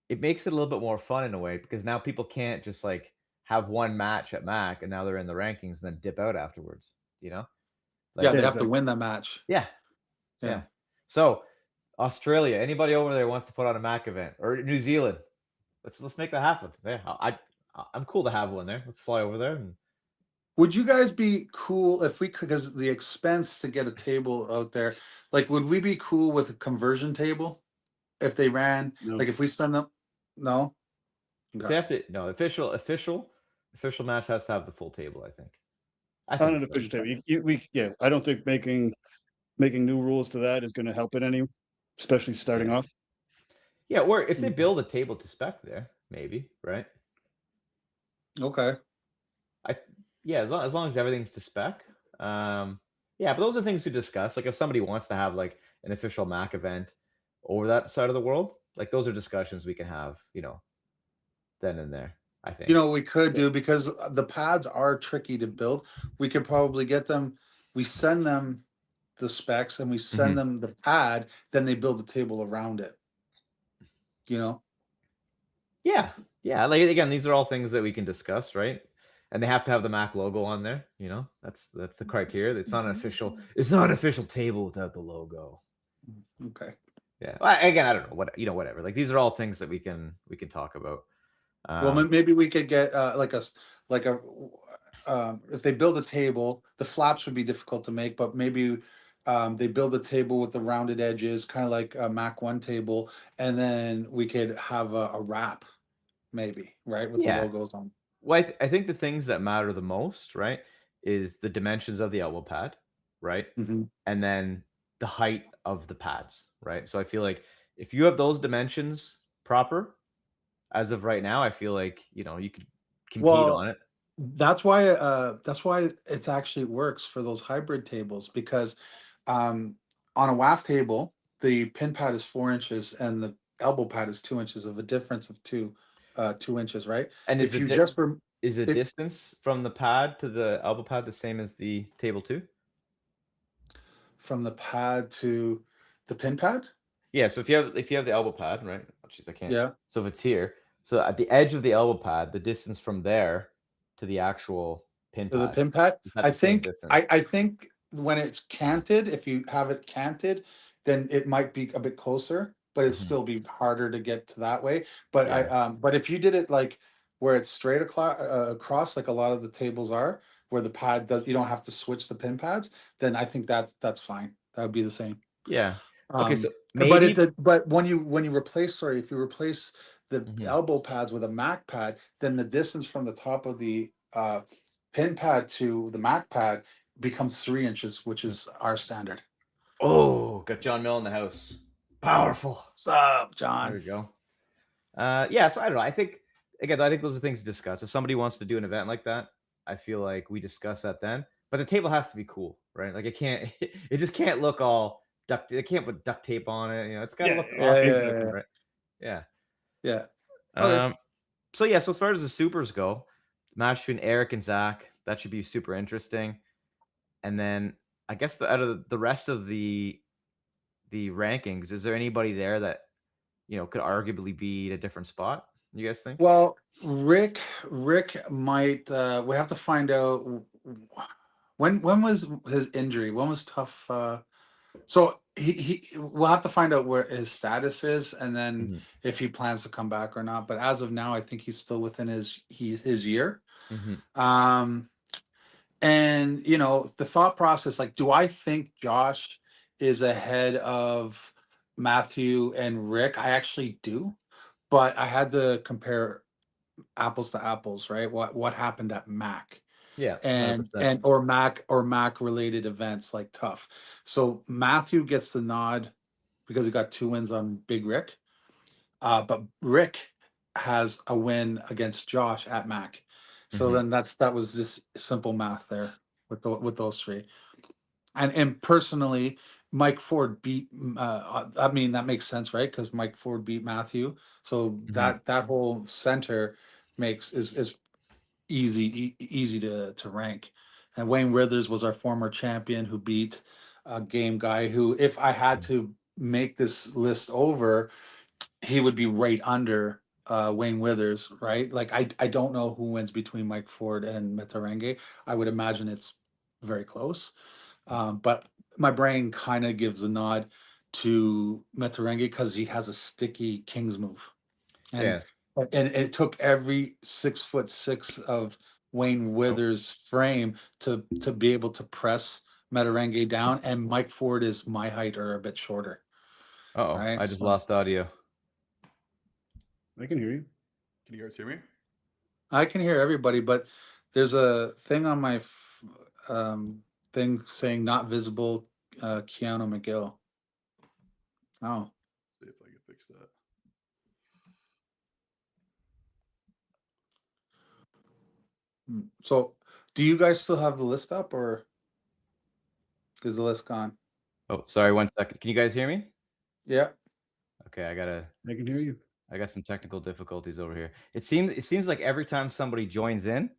it makes it a little bit more fun in a way because now people can't just like have one match at MAC and now they're in the rankings and then dip out afterwards. Like, they have to win that match. Yeah. So Australia, anybody over there wants to put on a MAC event or New Zealand? Let's make that happen. Yeah, I'm cool to have one there. Let's fly over there and Would you guys be cool if we could, because the expense to get a table out there, like, would we be cool with a conversion table if they ran, No. like, if we send them? No. They Okay. have to no official match has to have the full table. I think. I On think an so. official table, yeah, I don't think making new rules to that is going to help it any, especially starting Yeah. off. Yeah, or if they Mhm. build a table to spec there, maybe, right? Okay. I yeah, as long as everything's to spec. Yeah, but those are things to discuss. Like if somebody wants to have like an official Mac event over that side of the world, like those are discussions we can have, then and there. I You think. know, what we could Yeah. do, because the pads are tricky to build. We could probably get them. We send them the specs, and we send Mhm. them the pad. Then they build a table around it. You know. Yeah, yeah. Like again, these are all things that we can discuss, right? And they have to have the Mac logo on there. That's the criteria. It's not an official. It's not an official table without the logo. Okay. Yeah. Well, again, I don't know whatever. Like these are all things that we can talk about. Well, Um, maybe we could get like a if they build a table, the flaps would be difficult to make, but maybe they build a table with the rounded edges, kind of like a Mac One table, and then we could have a wrap, maybe, right, with the yeah. logos on. Well, I think the things that matter the most, right, is the dimensions of the elbow pad, right, Hmm. and then the height of the pads, right. So I feel like if you have those dimensions proper, as of right now, I feel like you could compete Well, on it. that's why it's actually works for those hybrid tables, because um, on a WAF table, the pin pad is 4 inches and the elbow pad is 2 inches, of a difference of 2 inches, right? And If you just is the if distance from the pad to the elbow pad the same as the table too? from the pad to the pin pad, Yeah. So if you have the elbow pad, right? Oh, jeez, I can't. yeah, So if it's here, so at the edge of the elbow pad, the distance from there to the actual pin to the pad pin pad. is that I the same think distance? I think when it's canted, if you have it canted, then it might be a bit closer, but it'd Mhm. still be harder to get to that way. But Yeah. but if you did it like where it's straight across, like a lot of the tables are, where the pad does, you don't have to switch the pin pads, then I think that's fine. That would be the same. Yeah. Okay. So But maybe. but when you replace, sorry, if you replace the Mhm. elbow pads with a Mac pad, then the distance from the top of the pin pad to the Mac pad becomes 3 inches, which is our standard. Oh, got John Mill in the house. Powerful. What's up, There John? we go. Yeah. So I don't know. I think those are things to discuss. If somebody wants to do an event like that, I feel like we discuss that then. But the table has to be cool, right? Like it can't. It just can't look all duct. It can't put duct tape on it. It's got to Yeah, look yeah, awesome yeah, looking, yeah, right? Yeah. yeah. Okay. Um. So yeah. So as far as the supers go, match between Eric and Zach, that should be super interesting. And then I guess out of the rest of the rankings, is there anybody there that could arguably be at a different spot? You guys think? Well, Rick might. We have to find out when was his injury. When was tough? So he we'll have to find out where his status is, and then Mhm, if he plans to come back or not. But as of now, I think he's still within his year. mhm, Um, and the thought process, like, do I think Josh is ahead of Matthew and Rick? I actually do, but I had to compare apples to apples, right? What happened at Mac, yeah, and 100%. and or Mac related events like Tough. So Matthew gets the nod because he got 2 wins on Big Rick. But Rick has a win against Josh at Mac. So Mhm, then that was just simple math there with those three. And personally, Mike Ford beat. I mean, that makes sense, right? Because Mike Ford beat Matthew. So mhm, that whole center is easy to rank. And Wayne Withers was our former champion who beat a game guy who, if I had mhm, to make this list over, he would be right under Wayne Withers, right? Like I don't know who wins between Mike Ford and Metarenge. I would imagine it's very close. But my brain kind of gives a nod to Metarenge because he has a sticky King's move. And yeah, and it took every 6'6" of Wayne Withers' frame to be able to press Metarenge down, and Mike Ford is my height or a bit shorter. Uh-oh, Right, I just so- lost audio. I can hear you. Can you guys hear me? I can hear everybody, but there's a thing on my thing saying not visible, Keanu McGill. Oh, See if I can fix that. so do you guys still have the list up, or is the list gone? Oh, sorry, 1 second. Can you guys hear me? Yeah. Okay, I can hear you. I got some technical difficulties over here. It seems like every time somebody joins in,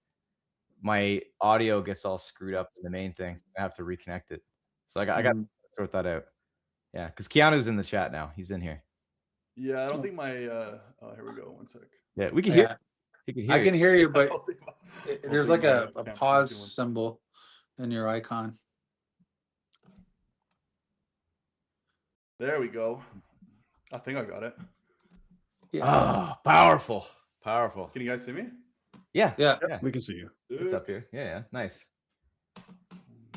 my audio gets all screwed up in the main thing. I have to reconnect it. So I got to sort that out. Yeah, because Keanu's in the chat now. He's in here. Yeah, I don't think my here we go. 1 sec. Yeah, we can Yeah. hear. He can hear. I can hear you, I but don't think my- I don't there's think like my a camera's pause doing- symbol in your icon. There we go. I think I got it. Oh, powerful. Powerful. Can you guys see me? Yeah. Yeah. Yeah. We can see you. It's up here. Yeah, yeah. Nice.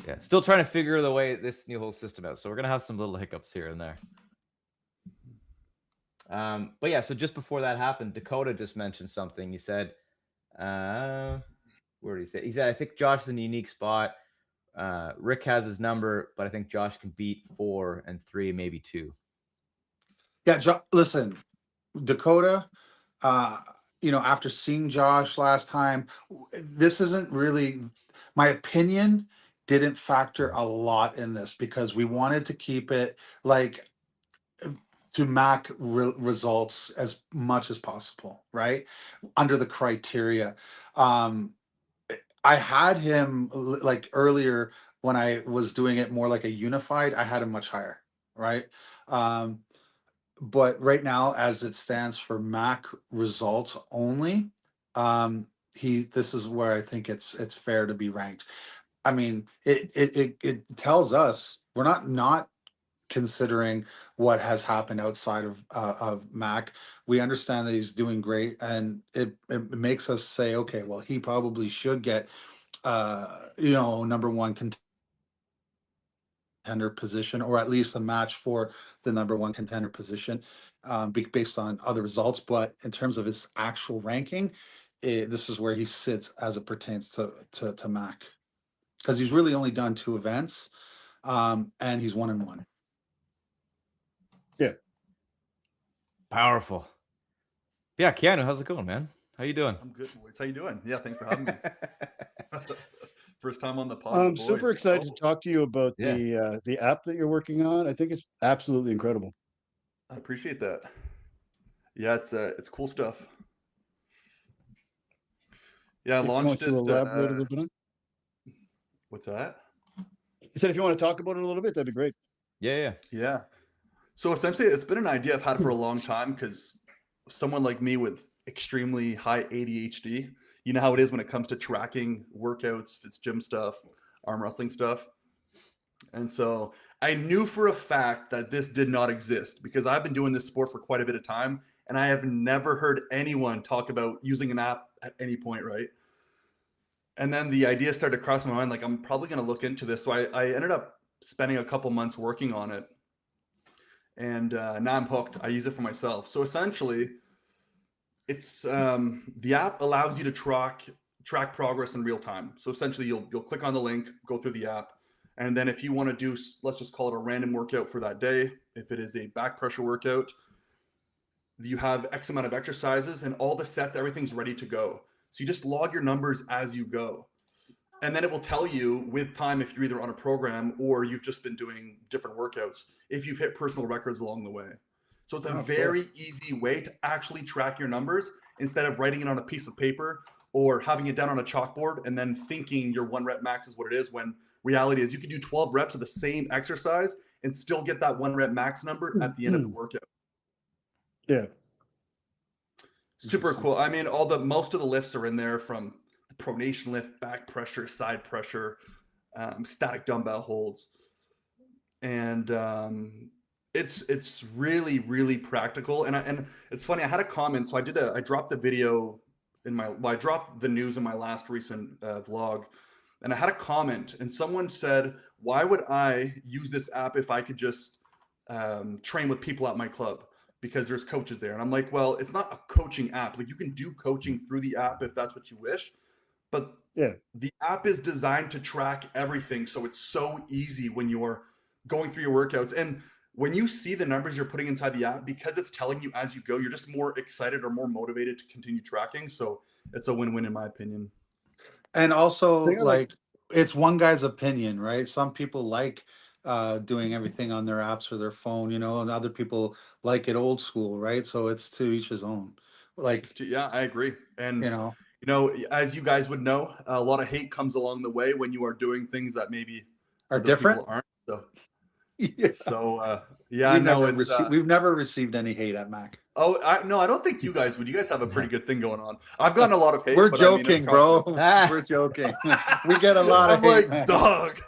Yeah. Still trying to figure the way this new whole system out. So we're gonna have some little hiccups here and there. But yeah, so just before that happened, Dakota just mentioned something. He said, where did he say? He said, I think Josh is in a unique spot. Rick has his number, but I think Josh can beat 4 and 3, maybe 2. Yeah, listen, Dakota, after seeing Josh last time, this isn't really my opinion didn't factor a lot in this because we wanted to keep it like to Mac results as much as possible, right? Under the criteria. I had him like earlier when I was doing it more like a unified, I had him much higher, right? But right now, as it stands for Mac results only, this is where I think it's fair to be ranked. I mean, it tells us we're not considering what has happened outside of Mac. We understand that he's doing great, and it makes us say, okay, well, he probably should get number one contender position, or at least a match for the number one contender position, based on other results. But in terms of his actual ranking, this is where he sits as it pertains to Mac, because he's really only done 2 events, and he's 1-1. Yeah. Powerful. Yeah, Keanu, how's it going, man? How you doing? I'm good, boys. How you doing? Yeah, thanks for having me. First time on the pod. I'm with the boys. super excited to talk to you about Yeah. the app that you're working on. I think it's absolutely incredible. I appreciate that. Yeah, it's cool stuff. Yeah, I If you launched want it. to elaborate a little bit on. What's that? He said if you want to talk about it a little bit, that'd be great. Yeah. Yeah. So essentially, it's been an idea I've had for a long time because someone like me with extremely high ADHD, you know how it is when it comes to tracking workouts, if it's gym stuff, arm wrestling stuff. And so I knew for a fact that this did not exist because I've been doing this sport for quite a bit of time and I have never heard anyone talk about using an app at any point, right? And then the idea started crossing my mind, like I'm probably going to look into this. So I ended up spending a couple months working on it. And now I'm hooked. I use it for myself. So essentially, it's the app allows you to track progress in real time. So essentially, you'll click on the link, go through the app, and then if you want to do, let's just call it a random workout for that day. If it is a back pressure workout, you have X amount of exercises and all the sets, everything's ready to go. So you just log your numbers as you go. And then it will tell you with time if you're either on a program or you've just been doing different workouts, if you've hit personal records along the way. So it's a very easy way to actually track your numbers instead of writing it on a piece of paper or having it down on a chalkboard and then thinking your 1 rep max is what it is, when reality is you can do 12 reps of the same exercise and still get that 1 rep max number at the end of the workout. Yeah. Super cool. I mean, most of the lifts are in there, from the pronation lift, back pressure, side pressure, static dumbbell holds. And it's really, really practical. And it's funny, I had a comment. So I dropped the video I dropped the news in my last recent vlog, and I had a comment, and someone said, "Why would I use this app if I could just train with people at my club because there's coaches there?" And I'm like, "Well, it's not a coaching app. Like you can do coaching through the app if that's what you wish, but Yeah. the app is designed to track everything, so it's so easy when you're going through your workouts and." When you see the numbers you're putting inside the app, because it's telling you as you go, you're just more excited or more motivated to continue tracking. So it's a win-win in my opinion. And also, Thing I like- like, it's one guy's opinion, right? Some people like doing everything on their apps or their phone, you know, and other people like it old school, right? So it's to each his own. Like, Yeah, I agree. And you know, as you guys would know, a lot of hate comes along the way when you are doing things that maybe are other different. people aren't. So, Yeah. yeah, We've no, never it's received, we've never received any hate at Mac. no, I don't think you guys would. You guys have a pretty good thing going on. I've gotten a lot of hate. We're but I mean, it's joking, bro. Ah. We're joking. We get a lot of I'm hate, like, man. dog.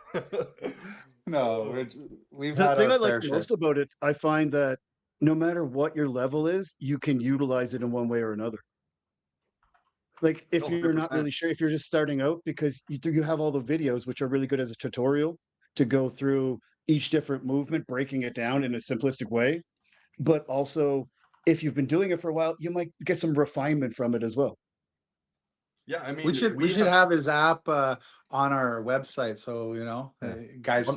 No, we've The had thing our I like fair share. most about it, I find that no matter what your level is, you can utilize it in one way or another. Like if Oh, you're not 100%. really sure, if you're just starting out, because you have all the videos, which are really good as a tutorial to go through each different movement, breaking it down in a simplistic way. But also, if you've been doing it for a while, you might get some refinement from it as well. Yeah, I mean, We should have his app on our website. So, you know, guys,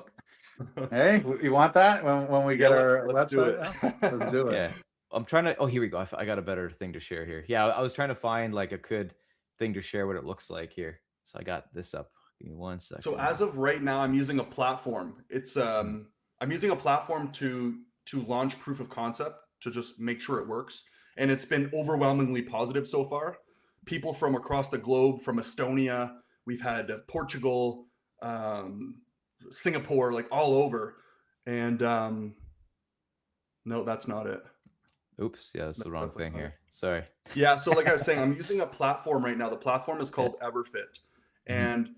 hey, you want that when we get our let's do website? it. Yeah, let's do it. Yeah. I'm trying to. Oh, here we go. I got a better thing to share here. Yeah, I was trying to find like a good thing to share what it looks like here. So I got this up. Give me 1 second. So as of right now, I'm using a platform. It's I'm using a platform to launch proof of concept to just make sure it works, and it's been overwhelmingly positive so far. People from across the globe, from Estonia, we've had Portugal, Singapore, like all over, and no, that's not it. Oops, yeah, that's the No, wrong definitely thing not. here. Sorry. Yeah, so like I was saying, I'm using a platform right now. The platform is called Everfit, and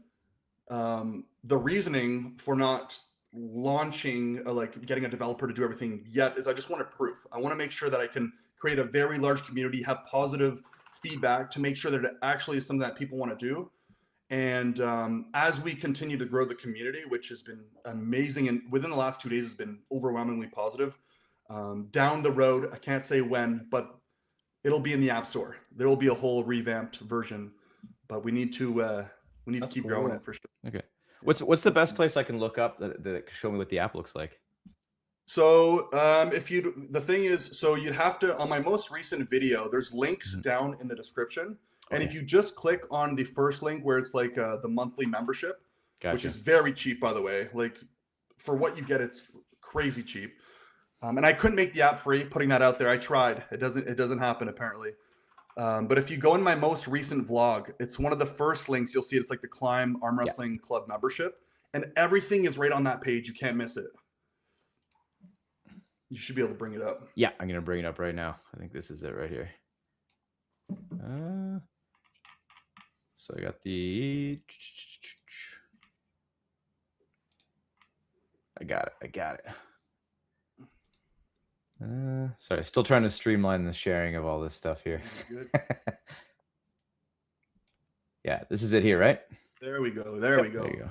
the reasoning for not launching, like getting a developer to do everything yet, is I just wanted proof. I want to make sure that I can create a very large community, have positive feedback to make sure that it actually is something that people want to do. And as we continue to grow the community, which has been amazing, and within the last 2 days has been overwhelmingly positive. Down the road, I can't say when, but it'll be in the App Store. There will be a whole revamped version, but we need to keep growing cool. it for sure. Okay. What's the best place I can look up that can show me what the app looks like? So the thing is, so you'd have to, on my most recent video, there's links down in the description. And if you just click on the first link where it's like the monthly membership, which is very cheap, by the way, like for what you get, it's crazy cheap. And I couldn't make the app free, putting that out there. I tried. It doesn't happen apparently. But if you go in my most recent vlog, it's one of the first links you'll see. It's like the KLYMB Arm Wrestling Club membership, and everything is right on that page. You can't miss it. You should be able to bring it up. Yeah, I'm gonna bring it up right now. I think this is it right here. So I got the. I got it. Sorry, still trying to streamline the sharing of all this stuff here. Good. Yeah, this is it here, right? There we go. There we go. There you go.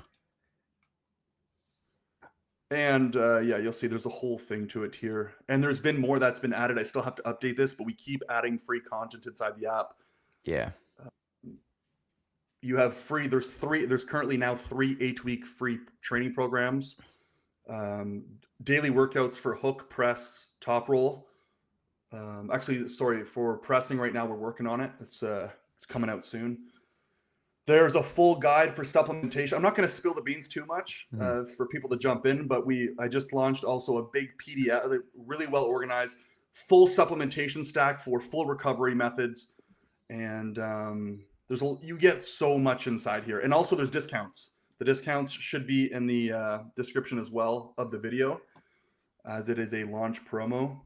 And yeah, you'll see there's a whole thing to it here. And there's been more that's been added. I still have to update this, but we keep adding free content inside the app. Yeah. You have free, there's currently now 3 8-week free training programs. Daily workouts for hook, press, top roll. Actually, sorry, for pressing right now, we're working on it. It's coming out soon. There's a full guide for supplementation. I'm not going to spill the beans too much for people to jump in, but I just launched also a big PDF, really well organized, full supplementation stack for full recovery methods. And you get so much inside here. And also there's discounts. The discounts should be in the description as well of the video, as it is a launch promo.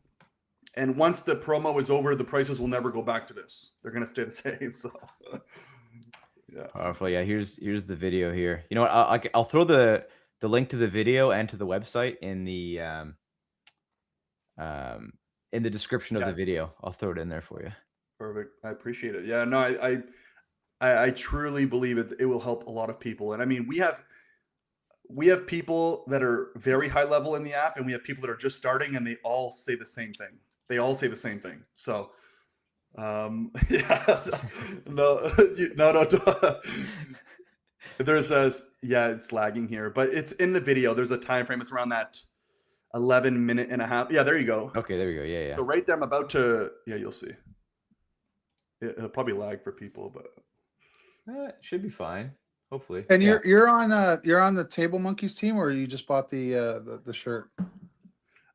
And once the promo is over, the prices will never go back to this. They're going to stay the same. So yeah. Powerful. Yeah, here's the video here. You know what? I'll throw the link to the video and to the website in the description of the video. I'll throw it in there for you. Perfect. I appreciate it. Yeah, no, I truly believe it will help a lot of people. And I mean, we have people that are very high level in the app, and we have people that are just starting, and they all say the same thing. They all say the same thing. So, yeah, no, no. There's yeah, it's lagging here, but it's in the video. There's a time frame. It's around that 11 minute and a half. Yeah, there you go. Okay, there we go. Yeah, So right there, I'm about to. Yeah, you'll see. It'll probably lag for people, but it should be fine. Hopefully. And Yeah. you're on the Table Monkeys team, or you just bought the shirt?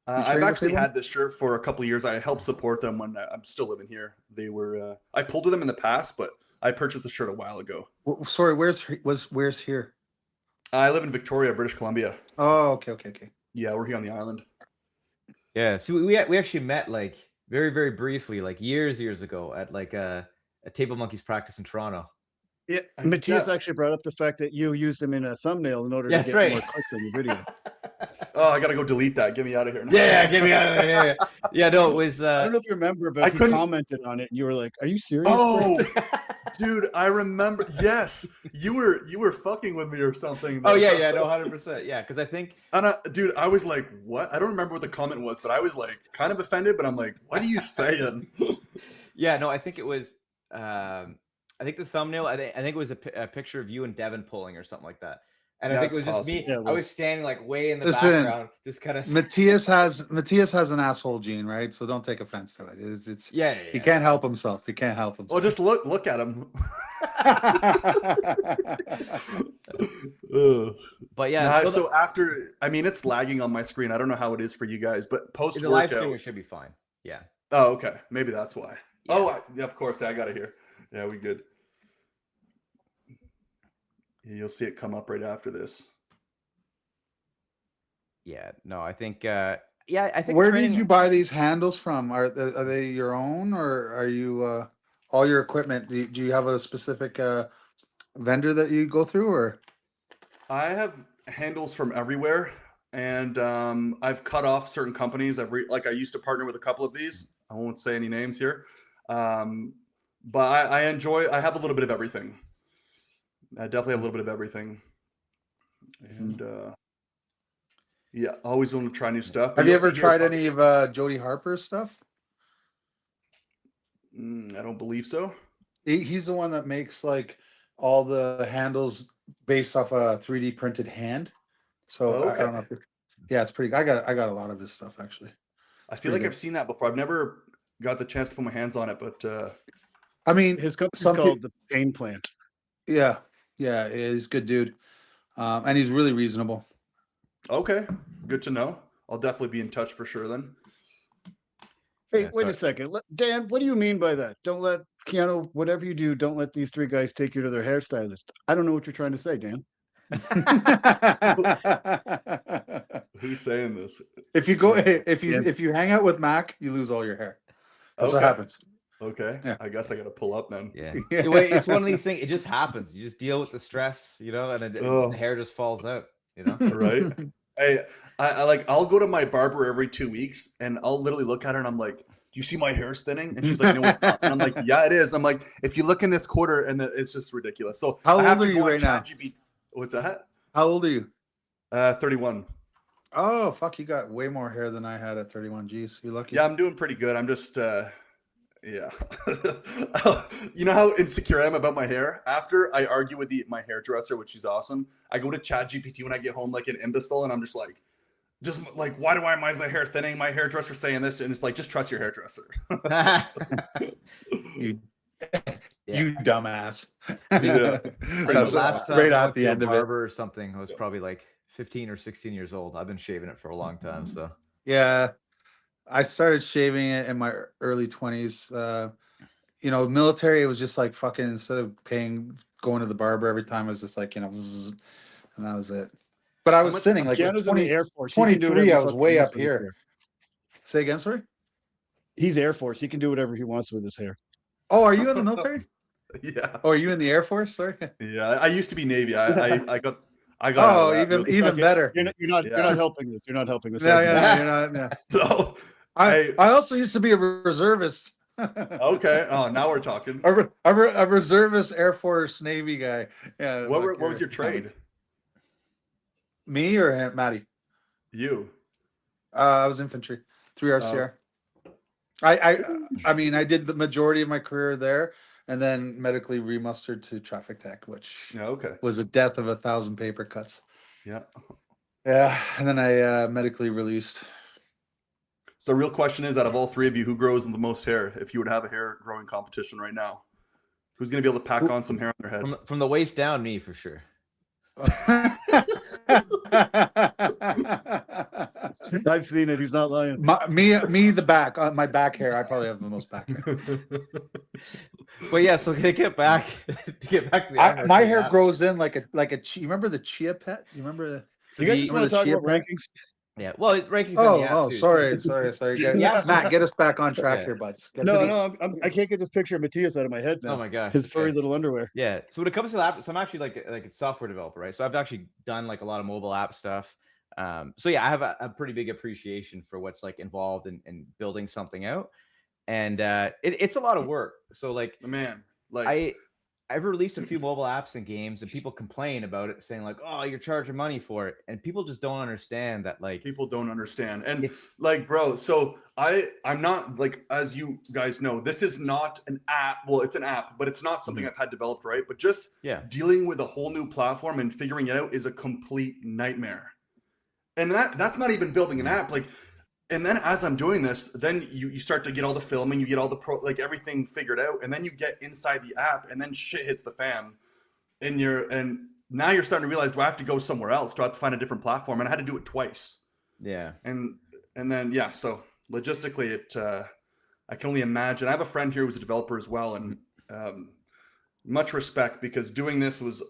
I've train with actually Table? had this shirt for a couple of years. I helped support them when I'm still living here. They were I pulled with them in the past, but I purchased the shirt a while ago. Sorry, where's here? I live in Victoria, British Columbia. Oh, okay. Yeah, we're here on the island. Yeah. So we actually met like very, very briefly, like years ago at like a Table Monkeys practice in Toronto. Yeah, Matthias actually brought up the fact that you used him in a thumbnail in order Yeah, to that's get right. more clicks on your video. Oh, I gotta go delete that. Get me out of here now. Yeah, get me out of there. Yeah, no, it was. I don't know if you remember, but I he couldn't- commented on it, and you were like, "Are you serious?" Oh, dude, I remember. Yes, you were fucking with me or something. Oh yeah, no, 100%. Yeah, because I think. And dude, I was like, "What?" I don't remember what the comment was, but I was like, kind of offended. But I'm like, "What are you saying?" Yeah, no, I think it was. I think this thumbnail. I think it was a picture of you and Devin pulling or something like that. And I think it was That's just me. possible. Yeah, it I was. was standing like way in the Listen, background, just kind of. Matthias has an asshole gene, right? So don't take offense to it. It's Yeah. he can't help himself. He can't help Well, himself. just look at him. Ugh. But yeah, Nah, so so after, I mean, it's lagging on my screen. I don't know how it is for you guys, but post the live stream workout. should be fine. Yeah. Oh, okay. Maybe that's why. Yeah. Oh, yeah, of course. I got it here. Yeah, we good. Yeah, you'll see it come up right after this. Yeah. No, I think. I think. Where training, did you buy these handles from? Are they your own, or are you all your equipment? Do you have a specific vendor that you go through, or? I have handles from everywhere, and I've cut off certain companies. I used to partner with a couple of these. I won't say any names here, but I have a little bit of everything. I definitely have a little bit of everything, and yeah, always want to try new stuff. Have you ever tried any of Jody Harper's stuff? I don't believe so. He's the one that makes like all the handles based off a 3D printed hand. So I don't know. Yeah, it's pretty. I got a lot of his stuff actually. I feel like I've seen that before. I've never got the chance to put my hands on it, but I mean, His company's some called the Pain Plant. yeah, he's a good dude, and he's really reasonable. okay, good to know. I'll definitely be in touch for sure then. Hey, Yeah, wait sorry. a second, Dan. What do you mean by that? Don't let Keanu, whatever you do, don't let these three guys take you to their hairstylist. I don't know what you're trying to say, Dan. Who's saying this? If you go, Yeah. if you hang out with Mac, you lose all your hair. That's what Okay. happens. Okay, Yeah. I guess I got to pull up then. Yeah. It's one of these things. It just happens. You just deal with the stress, and Ugh. the hair just falls out. You know. Right? Hey, I'll go to my barber every 2 weeks, and I'll literally look at her and I'm like, "Do you see my hair thinning?" And she's like, "No, it's not." And I'm like, "Yeah, it is." I'm like, "If you look in this quarter," and it's just ridiculous. So How I have old to are go you on right now? ChatGPT. What's that? How old are you? 31. Oh, fuck! You got way more hair than I had at 31. Geez, you lucky. Yeah, I'm doing pretty good. I'm just, yeah. You know how insecure I am about my hair? After I argue with my hairdresser, which is awesome, I go to ChatGPT when I get home like an imbecile, and I'm just like, why is my hair thinning? My hairdresser saying this, and it's like, just trust your hairdresser. You, Yeah. you dumbass. Yeah. That's last time right I at went the to a end of it. barber or something, I was probably like 15 or 16 years old. I've been shaving it for a long time. So Yeah, I started shaving it in my early 20s. Military, it was just like fucking, instead of going to the barber every time, it was just like, zzz, and that was it. But I was much- thinning like at Keanu's in the 20, Air Force. He can do 23, whatever I the was fuck way he up wants with his here. hair. Say again, sorry? He's Air Force. He can do whatever he wants with his hair. Oh, are you in the military? Yeah. Oh, are you in the Air Force? Sorry. Yeah. I used to be Navy. I got out Oh, of that. even It's not- better. You're not Yeah. helping this. You're not helping this. Yeah, argument. you're not. Yeah. No. I also used to be a reservist Okay. Oh, now we're talking. A reservist Air Force Navy guy. Yeah. What was your trade? Me or Maddie? You. I was infantry, 3 RCR. I mean, I did the majority of my career there, and then medically remustered to traffic tech, which Yeah. Okay. was a death of 1,000 paper cuts. Yeah. Yeah, and then I medically released. So, real question is, out of all three of you, who grows the most hair? If you would have a hair growing competition right now, who's going to be able to pack on some hair on their head? From the waist down, me for sure. I've seen it. He's not lying. Me, the back, my back hair. I probably have the most back hair. But yeah, so to get back to the arm My wrestling hair app. grows in like a you remember the chia pet? You remember the? So You guys the- just want to talk chia about pet? rankings? yeah, well, it rankings on the app Oh, too. sorry. Yeah. Matt, get us back on track Yeah. here, buds. No, I can't get this picture of Matthias out of my head now. Oh my gosh. His furry okay. little underwear. Yeah. So when it comes to the app, so I'm actually like a software developer, right? So I've actually done like a lot of mobile app stuff. So yeah, I have a pretty big appreciation for what's like involved in building something out, and it's a lot of work. So like Man, like I've released a few mobile apps and games, and people complain about it, saying like, "Oh, you're charging money for it," and people just don't understand that. Like, people don't understand, and it's like, bro. So I'm not like, as you guys know, this is not an app. Well, it's an app, but it's not something I've had developed, right? But just yeah, dealing with a whole new platform and figuring it out is a complete nightmare. And that's not even building an app. Like, and then as I'm doing this, then you start to get all the filming, you get all the like everything figured out, and then you get inside the app, and then shit hits the fan, and now you're starting to realize, do I have to go somewhere else? Do I have to find a different platform? And I had to do it twice. yeah, And then yeah, so logistically, I can only imagine. I have a friend here who's a developer as well, and much respect, because doing this was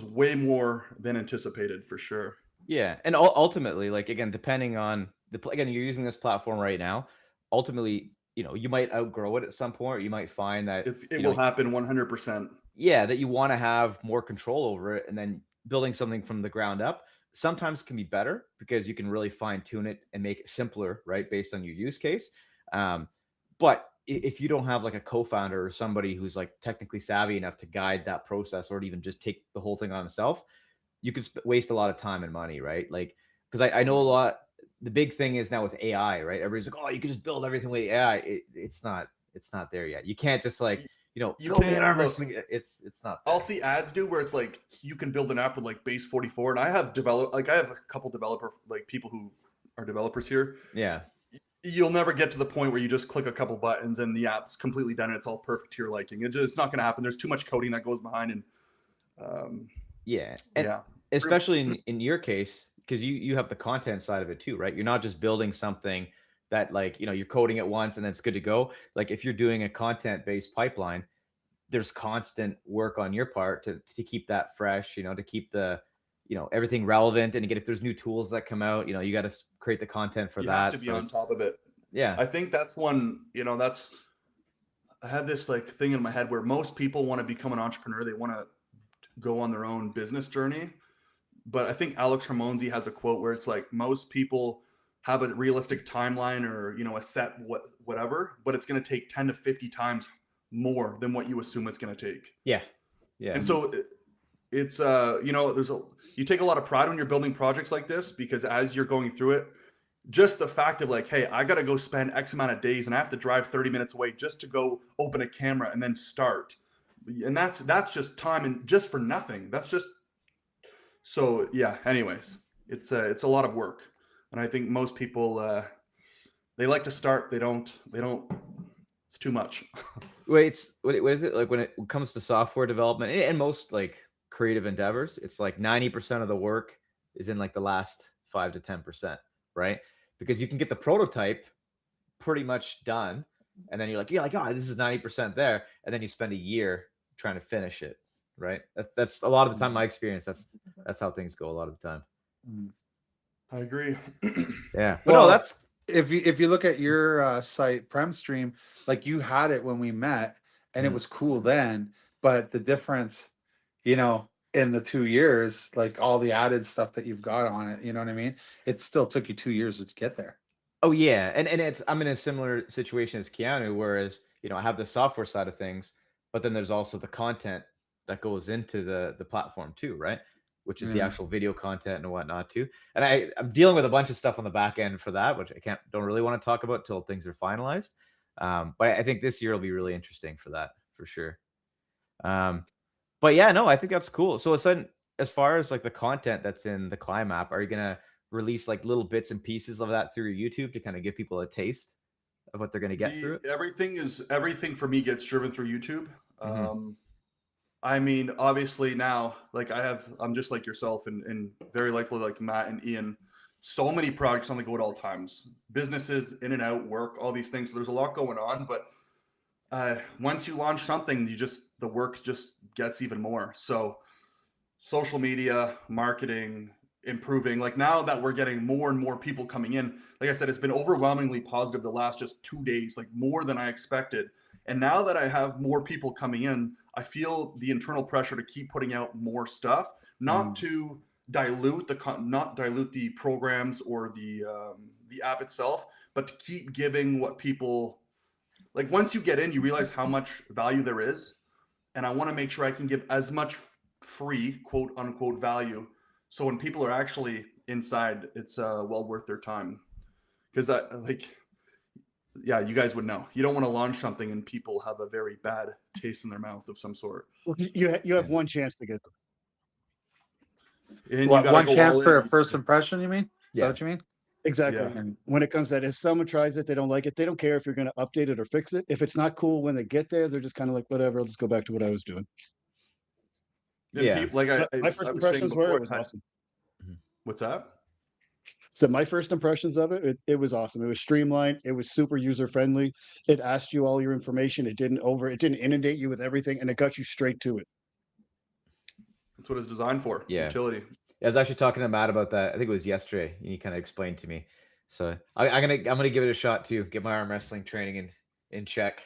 way more than anticipated for sure. yeah. And ultimately, like again, depending on again, you're using this platform right now. Ultimately, you might outgrow it at some point, or you might find that It will happen 100%. Yeah, that you want to have more control over it, and then building something from the ground up sometimes can be better because you can really fine tune it and make it simpler, right, based on your use case. But if you don't have like a co-founder or somebody who's like technically savvy enough to guide that process, or to even just take the whole thing on himself, you could waste a lot of time and money, right? Like, because I know a lot. The big thing is now with AI, right? Everybody's like, oh, you can just build everything with AI. It's not there yet. You can't just like, you build can't an arm look- wrestling. It's not there. I'll see ads do where it's like you can build an app with like base 44, and I have a couple developer, like people who are developers here. Yeah. You'll never get to the point where you just click a couple buttons and the app's completely done and it's all perfect to your liking. It's not going to happen. There's too much coding that goes behind, and Yeah. And yeah, especially in your case, because you have the content side of it too, right? You're not just building something that like, you're coding it once and then it's good to go. Like if you're doing a content-based pipeline, there's constant work on your part to keep that fresh, to keep the, everything relevant. And again, if there's new tools that come out, you got to create the content for you that. have to be on top of it. Yeah. I think that's one, I have this like thing in my head where most people want to become an entrepreneur. They want to go on their own business journey. But I think Alex Ramonzi has a quote where it's like, most people have a realistic timeline, or, a set whatever, but it's going to take 10 to 50 times more than what you assume it's going to take. Yeah. Yeah. And so it's, you take a lot of pride when you're building projects like this, because as you're going through it, just the fact of like, hey, I got to go spend X amount of days and I have to drive 30 minutes away just to go open a camera and then start. And that's just time, and just for nothing. That's just, so yeah, anyways, it's a lot of work. And I think most people, they like to start. They don't, it's too much. Wait, what is it like when it comes to software development and most like creative endeavors? It's like 90% of the work is in like the last 5 to 10%, right? Because you can get the prototype pretty much done, and then you're like, oh, this is 90% there, and then you spend a year trying to finish it, right? That's a lot of the time my experience. That's how things go a lot of the time. I agree. Yeah, but Well, no, that's if you look at your site, PremStream, like you had it when we met, and it was cool then, but the difference, in the 2 years, like all the added stuff that you've got on it, you know what I mean? It still took you 2 years to get there. Oh yeah, and I'm in a similar situation as Keanu, whereas I have the software side of things, but then there's also the content that goes into the platform too, right? Which is the Yeah. actual video content and whatnot too. And I'm dealing with a bunch of stuff on the back end for that, which I don't really want to talk about till things are finalized. But I think this year will be really interesting for that, for sure. But yeah, no, I think that's cool. So as far as like the content that's in the KLYMB app, are you gonna release like little bits and pieces of that through YouTube to kind of give people a taste of what they're gonna get through it? Everything for me gets driven through YouTube. Mhm. I mean, obviously now, like I'm just like yourself and very likely like Matt and Ian, so many projects on the go at all times, businesses in and out, work, all these things. So there's a lot going on, but once you launch something, the work just gets even more. So social media, marketing, improving. Like now that we're getting more and more people coming in, like I said, it's been overwhelmingly positive the last just 2 days, like more than I expected. And now that I have more people coming in, I feel the internal pressure to keep putting out more stuff, not to dilute not dilute the programs or the app itself, but to keep giving what people like. Once you get in, you realize how much value there is, and I want to make sure I can give as much free quote unquote value, so when people are actually inside, it's well worth their time. Because you guys would know. You don't want to launch something and people have a very bad taste in their mouth of some sort. Well, you have one chance to get them. And you What, gotta one go chance all for a in. first impression, you mean? Is Yeah. that what you mean? Exactly. Yeah. When it comes to that, if someone tries it, they don't like it, they don't care if you're going to update it or fix it. If it's not cool when they get there, they're just kind of like, whatever, I'll just go back to what I was doing. And Yeah. people, like My first impressions were, it was awesome. What's that? So my first impressions of it was awesome. It was streamlined. It was super user friendly. It asked you all your information. It didn't inundate you with everything, and it got you straight to it. That's what it's designed for. Yeah. Utility. I was actually talking to Matt about that. I think it was yesterday. And he kind of explained to me. So I'm gonna give it a shot too. Get my arm wrestling training in check.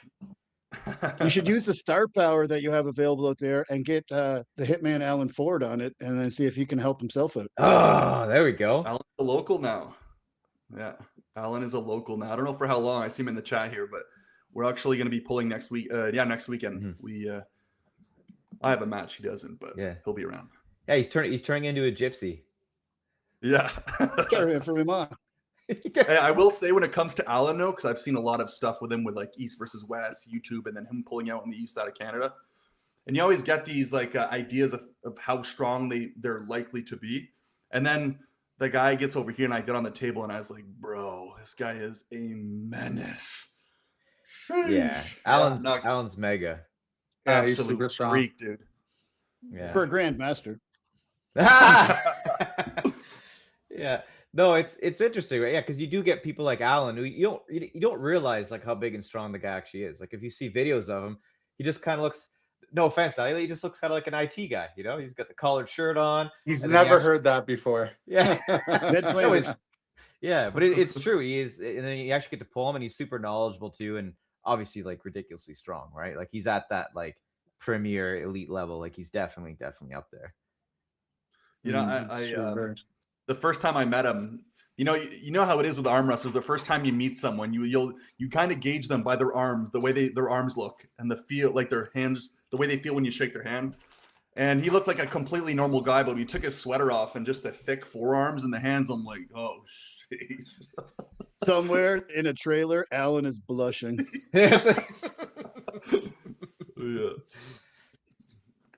You should use the star power that you have available out there and get the hitman Alan Ford on it, and then see if he can help himself out. Oh, there we go. Alan's a local now. Yeah, Alan is a local now. I don't know for how long. I see him in the chat here, but we're actually going to be pulling next week. Next weekend. I have a match. He doesn't, but he'll be around. Yeah, he's turning into a gypsy. Yeah. Carry him for him on. Hey, I will say when it comes to Alan, though, because I've seen a lot of stuff with him with like East versus West, YouTube, and then him pulling out on the east side of Canada. And you always get these like ideas of how strong they're likely to be. And then the guy gets over here and I get on the table and I was like, bro, this guy is a menace. Yeah. Alan's mega. Yeah, he's Absolute super strong. freak, dude. Yeah. For a grandmaster. Yeah. No, it's interesting, right? Yeah, because you do get people like Alan who you don't realize like how big and strong the guy actually is. Like if you see videos of him, he just kind of looks. No offense, he just looks kind of like an IT guy. He's got the collared shirt on. He's never heard that before. Yeah. No, yeah, but it's true. He is, and then you actually get to pull him, and he's super knowledgeable too, and obviously like ridiculously strong, right? Like he's at that like premier elite level. Like he's definitely up there. The first time I met him, you know how it is with arm wrestlers. The first time you meet someone, you kind of gauge them by their arms, the way their arms look, and the feel, like their hands, the way they feel when you shake their hand. And he looked like a completely normal guy, but he took his sweater off and just the thick forearms and the hands. I'm like, oh shit. Somewhere in a trailer, Alan is blushing. Yeah.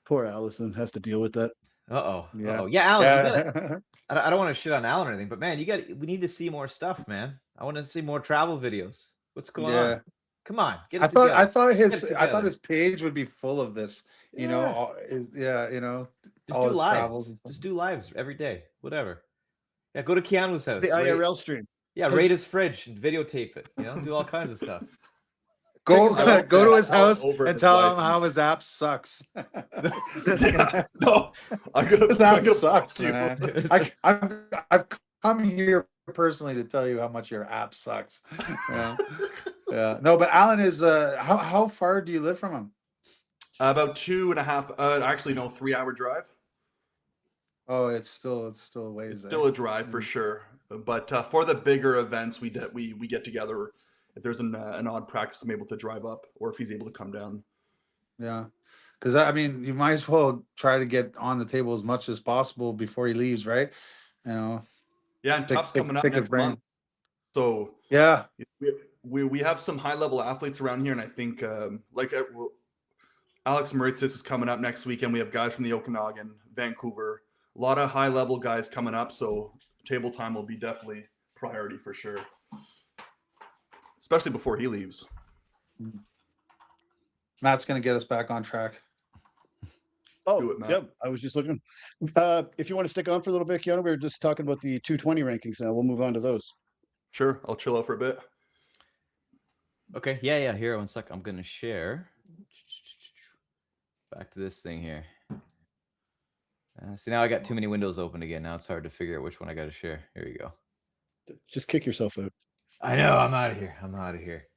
Poor Allison has to deal with that. Yeah, Alan. I don't want to shit on Alan or anything, but man, we need to see more stuff, man. I want to see more travel videos. What's going on? Come on, get it I thought together. his page would be full of this. Just all do his lives. travels and stuff. Just do lives every day, whatever. Yeah, go to Keanu's house. The IRL stream. Yeah, raid his fridge and videotape it. Do all kinds of stuff. Go to his house and tell him how his app sucks. Yeah, no, His app sucks, man. I've come here personally to tell you how much your app sucks. Yeah. No, but Alan is how far do you live from him? About 2.5. Actually, no, 3-hour drive. Oh, it's still a ways. Still a drive for sure. But for the bigger events, we get together. if there's an odd practice I'm able to drive up, or if he's able to come down. Yeah. Because I mean, you might as well try to get on the table as much as possible before he leaves, right? You know, Yeah, and Tough's coming up pick his next brain. month. So Yeah. we have some high level athletes around here, and I think Alex Mauritius is coming up next weekend. We have guys from the Okanagan, Vancouver, a lot of high level guys coming up. So table time will be definitely priority for sure, especially before he leaves. Matt's gonna get us back on track. Oh, Do it, Matt. yeah. I was just looking. If you want to stick on for a little bit, Keanu, we were just talking about the 220 rankings now. We'll move on to those. Sure, I'll chill out for a bit. Okay. Yeah. Here, one sec. I'm gonna share. Back to this thing here. See, now I got too many windows open again. Now it's hard to figure out which one I got to share. Here you go. Just kick yourself out. I know. I'm out of here.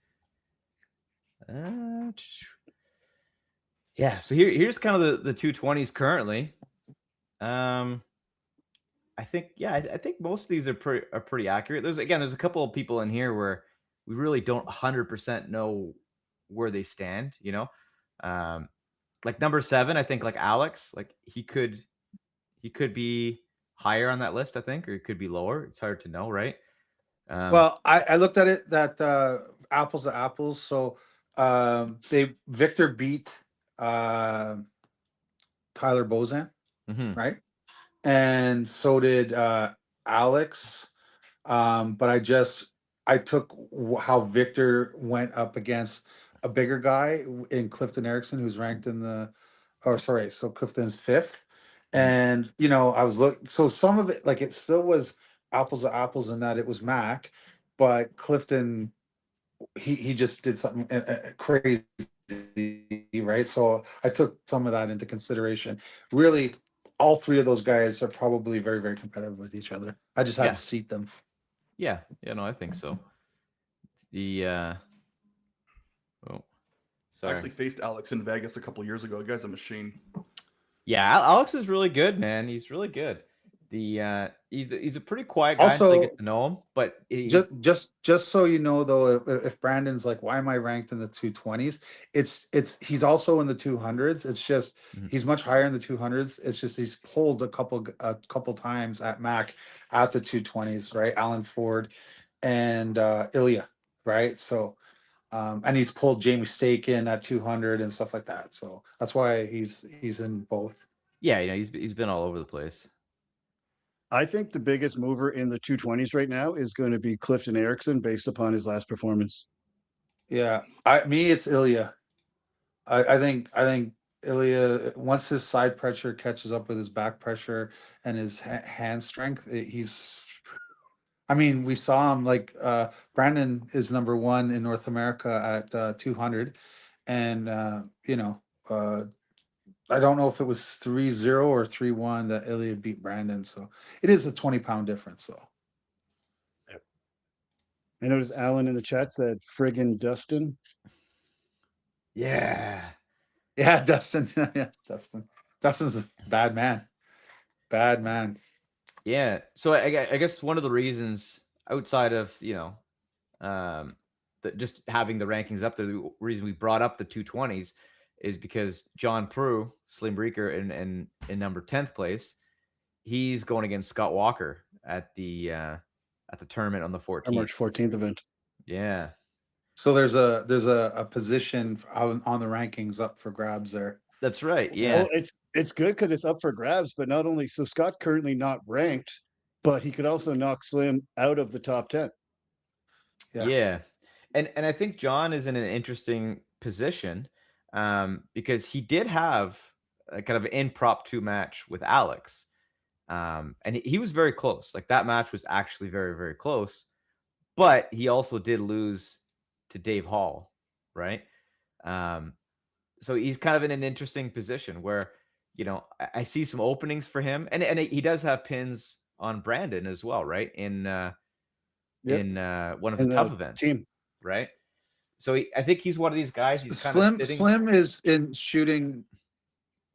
Yeah. So here's kind of the 220s currently. I think I think most of these are pretty accurate. There's a couple of people in here where we really don't 100% know where they stand. You know, like number 7, I think like Alex, like he could be higher on that list, I think, or it could be lower. It's hard to know, right? Well, I looked at it that apples to apples. So Victor beat Tyler Bozan, right? And so did Alex. But I took how Victor went up against a bigger guy in Clifton Erickson, who's ranked in so Clifton's 5th. And you know, I was looking, so some of it, like it still was apples to apples in that it was Mac, but Clifton, he just did something crazy, right? So I took some of that into consideration. Really, all 3 of those guys are probably very, very competitive with each other. I just had to seat them. Yeah, no, I think so. I actually faced Alex in Vegas a couple of years ago. The guy's a machine. Yeah, Alex is really good, man. He's really good. He's a pretty quiet guy Also, until you get to know him. But just so you know, though, if Brandon's like, why am I ranked in the 220s? He's also in the 200s. It's just he's much higher in the 200s. It's just he's pulled a couple times at Mac at the 220s, right? Alan Ford and Ilya, right? So and he's pulled Jamie Stake in at 200 and stuff like that. So that's why he's in both. Yeah, you know, he's been all over the place. I think the biggest mover in the 220s right now is going to be Clifton Erickson based upon his last performance. Yeah, it's Ilya. I think Ilya, once his side pressure catches up with his back pressure and his hand strength, I mean, we saw him like Brandon is number 1 in North America at 200, and you know, I don't know if it was 3-0 or 3-1 that Ilya beat Brandon. So it is a 20-pound difference. So I noticed Alan in the chat said friggin' Dustin. Yeah, Dustin. Yeah, Dustin's a bad man. Yeah. So I guess one of the reasons outside of, you know, just having the rankings up there, the reason we brought up the 220s is because John Prue, Slim Breaker, in number 10th place, he's going against Scott Walker at the tournament on the 14th. Our March 14th event. Yeah. So there's a position on the rankings up for grabs there. That's right. Yeah. Well, it's good because it's up for grabs, but not only so Scott's currently not ranked, but he could also knock Slim out of the top 10. Yeah. And I think John is in an interesting position because he did have a kind of an impromptu match with Alex. And he was very close. Like that match was actually very, very close, but he also did lose to Dave Hall. Right. So he's kind of in an interesting position where, you know, I see some openings for him, and he does have pins on Brandon as well, right? In one of the tough events, team. Right? So I think he's one of these guys. He's kind of sitting. Slim is in shooting.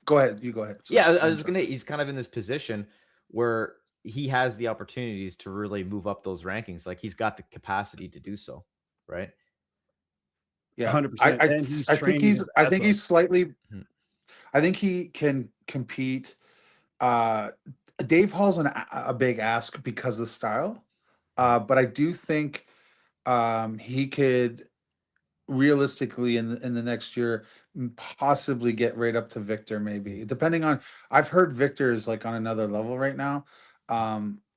Go ahead. You go ahead. Sorry. Yeah, he's kind of in this position where he has the opportunities to really move up those rankings. Like he's got the capacity to do so, right? Yeah, 100%. And he's training his I ass think off. he's slightly. Mhm. I think he can compete. Dave Hall's a big ask because of the style, but I do think he could realistically in the next year possibly get right up to Victor, maybe depending on. I've heard Victor is like on another level right now,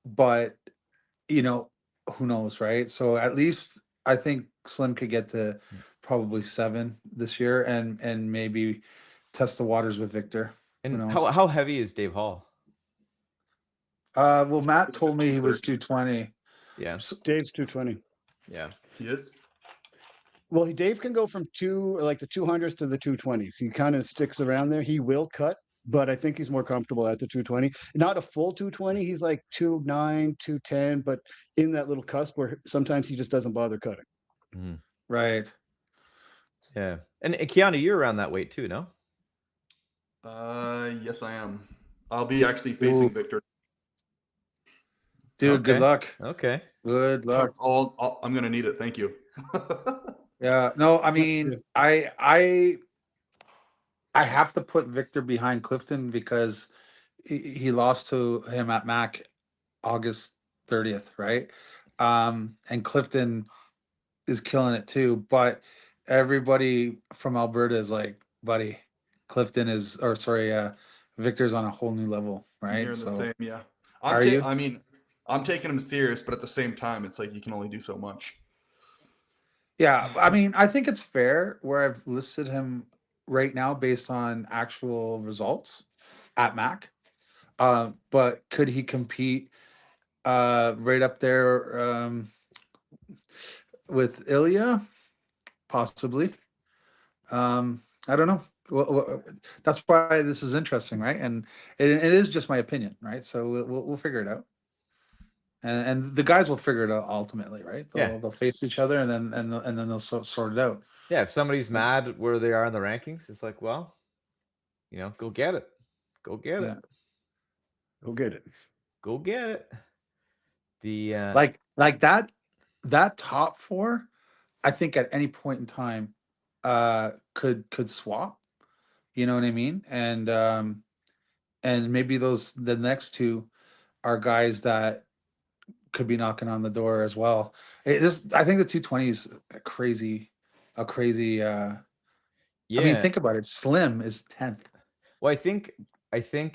but you know, who knows, right? So at least I think Slim could get to probably 7 this year and maybe test the waters with Victor. Who And knows? how heavy is Dave Hall? Well, Matt told me he was 220. Yeah, So, Dave's 220. yeah. He is. Well, Dave can go from the 200s to the 220s. He kind of sticks around there. He will cut, but I think he's more comfortable at the 220. Not a full 220. He's like 209, 210, but in that little cusp where sometimes he just doesn't bother cutting. Mhm. right. Yeah. And Keanu, you're around that weight too, no? Yes, I am. I'll be actually facing Ooh. Victor. Dude, good Okay. luck. Okay. Good luck. I'm gonna need it. Thank you. Yeah. No, I Yeah. mean, I have to put Victor behind Clifton because he lost to him at Mac August 30th, right? And Clifton is killing it too, but everybody from Alberta is like, buddy, Clifton is, or sorry, Victor's on a whole new level, right? You're in the So same, yeah. are you? I mean, I'm taking him serious, but at the same time, it's like you can only do so much. Yeah, I mean, I think it's fair where I've listed him right now based on actual results at Mac. But could he compete right up there with Ilya? Possibly. I don't know. That's why this is interesting, right? And it is just my opinion, right? So we'll figure it out, and the guys will figure it out ultimately, right? Yeah. They'll face each other, and then they'll sort it out. Yeah. If somebody's mad where they are in the rankings, it's like, well, go get it. Go get Yeah. it. Go get it. Go get it. The Like that top 4, I think at any point in time, could swap. You know what I mean? And maybe the next 2 are guys that could be knocking on the door as well. I think the 220 is a crazy. I mean, yeah. think about it. Slim is 10th. Well, I think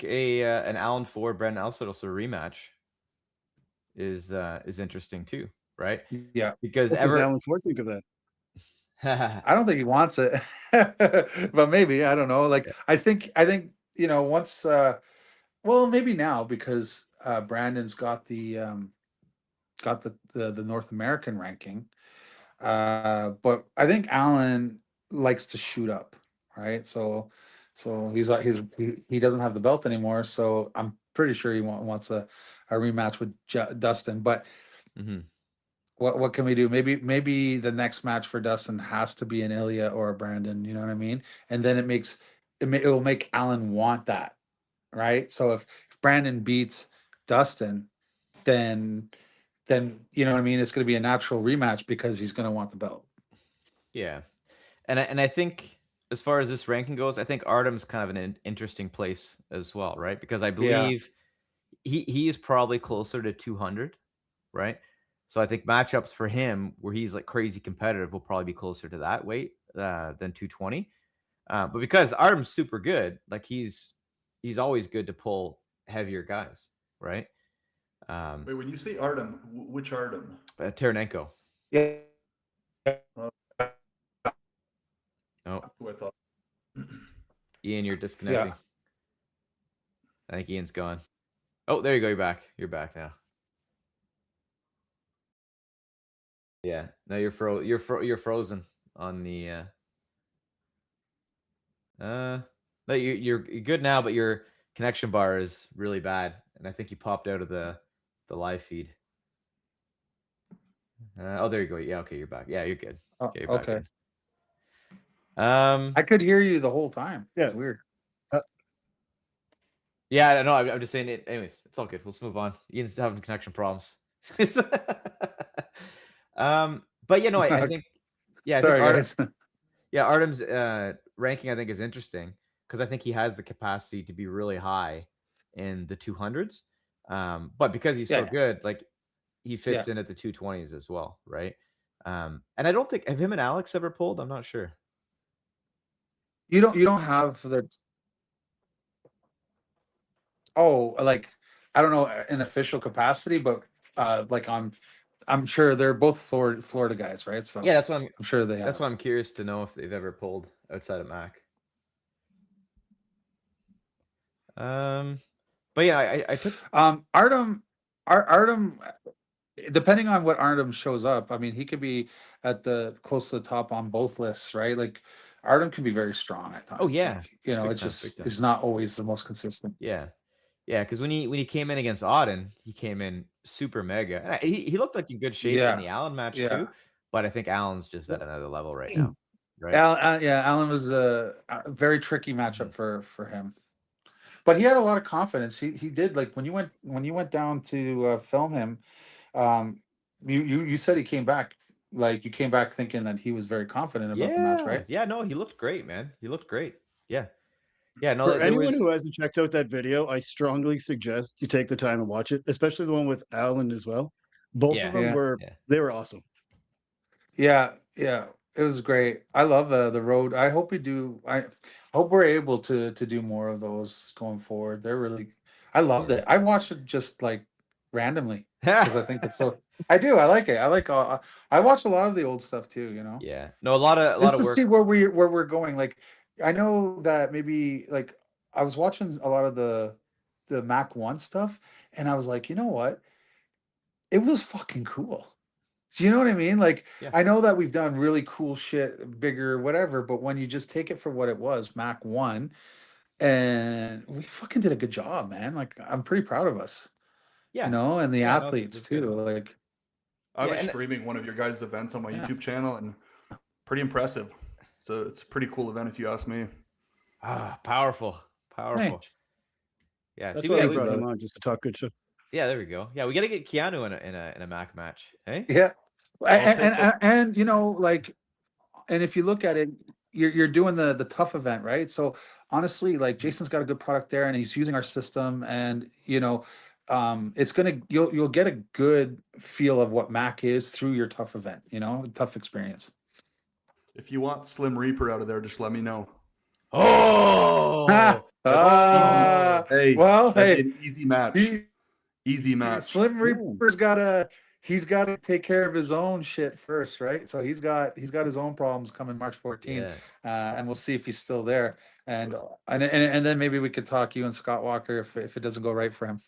an Allen Ford Brendan Alstott also rematch is interesting too, right? Yeah, Because What does Alan Ford think of that? I don't think he wants it, but maybe I don't know. Like I think once. Well, maybe now because Brandon's got the North American ranking. But I think Alan likes to shoot up, right? So he doesn't have the belt anymore. So I'm pretty sure he wants a rematch with Dustin. But Mhm. what can we do? Maybe the next match for Dustin has to be an Ilya or a Brandon. You know what I mean? And then it will make Alan want that, right? So if Brandon beats Dustin, then you know what I mean. It's going to be a natural rematch because he's going to want the belt. Yeah, and I think as far as this ranking goes, I think Artem's kind of an interesting place as well, right? Because I believe he is probably closer to 200, right? So I think matchups for him where he's like crazy competitive will probably be closer to that weight than 220. But because Artem's super good, like he's always good to pull heavier guys, right? Wait, when you say Artem, which Artem? Taranenko. Yeah. Oh, That's who I thought. Ian, you're disconnecting. I think Ian's gone. Oh, there you go. You're back. You're back now. Yeah. No, you're frozen on the. No, you're good now, but your connection bar is really bad, and I think you popped out of the live feed. Oh, there you go. Yeah, okay, you're back. Yeah, you're good. Okay, you're back Okay. in. I could hear you the whole time. Yeah. It's weird. Yeah, I know. I'm just saying it. Anyways, it's all good. Let's move on. Ian's having connection problems. But I think, yeah, I think Sorry, guys. Yeah, Artem's ranking I think is interesting because I think he has the capacity to be really high in the 200s. But because he's so Yeah, good, like he yeah. fits in at the 220s as well, right? And I don't think have him and Alex ever pulled. I'm not sure. You don't have the like I don't know in official capacity, but like I'm sure they're both Florida guys, right? So Yeah, that's what I'm. I'm sure they That's have. why I'm curious to know if they've ever pulled outside of Mac. But yeah, I took. Artem, Artem, depending on what Artem shows up, I mean, he could be at the close to the top on both lists, right? Like Artem can be very strong at Oh times. yeah, Like, you know, big it's time, big just time. it's not always the most consistent. Yeah, yeah, because when he came in against Auden, he came in super mega. And he looked like in good shape in Yeah, the Allen match yeah. too, but I think Allen's just at another level right now, right? Yeah, Allen was a very tricky matchup Mhm. for him. But he had a lot of confidence. He did like when you went down to film him. Um, you said he came back like you came back thinking that he was very confident about the match, Yeah, right? yeah, no, he looked great, man. He looked great. Yeah, yeah, no, For there anyone was who hasn't checked out that video, I strongly suggest you take the time and watch it, especially the one with Alan as well. Both of yeah, them Yeah, were yeah, they were awesome. yeah. It was great. I love the road. I hope we do. I hope we're able to do more of those going forward. They're really. I loved yeah. it. I watched it just like randomly because I think it's so. I do. I like it. I like. I watch a lot of the old stuff too. You know. Yeah, no, a lot Just of to work. see where we're going. Like I know that maybe like I was watching a lot of the Mac One stuff, and I was like, you know what? It was fucking cool. Do you know what I mean? Like Yeah, I know that we've done really cool shit, bigger, whatever, but when you just take it for what it was, Mac One, and we fucking did a good job, man. Like I'm pretty proud of us, you yeah, know, and the yeah. No, athletes that's good. too. Like I Yeah, was and streaming one of your guys' events on my yeah, YouTube channel, and pretty impressive. So it's a pretty cool event if you ask me. powerful, hey, powerful. Yeah, see, That's we why we got thank you, we. brought him brother. on just to talk good shit. Yeah, there we go. Yeah, we got to get Keanu in a Mac match. Hey. Yeah, I'll take it. and you know, like and if you look at it, you're doing the tough event, right? So honestly, like Jason's got a good product there, and he's using our system, and you know, it's gonna you'll get a good feel of what Mac is through your tough event, you know, tough experience. If you want Slim Reaper out of there, just let me know. Oh, That'd be easy. oh, Hey, well, that'd be hey, an easy match. he, Easy match. Slim Ooh. Reaper's he's got to take care of his own shit first, right? So he's got his own problems coming March 14th, yeah. and we'll see if he's still there. And then maybe we could talk you and Scott Walker if it doesn't go right for him.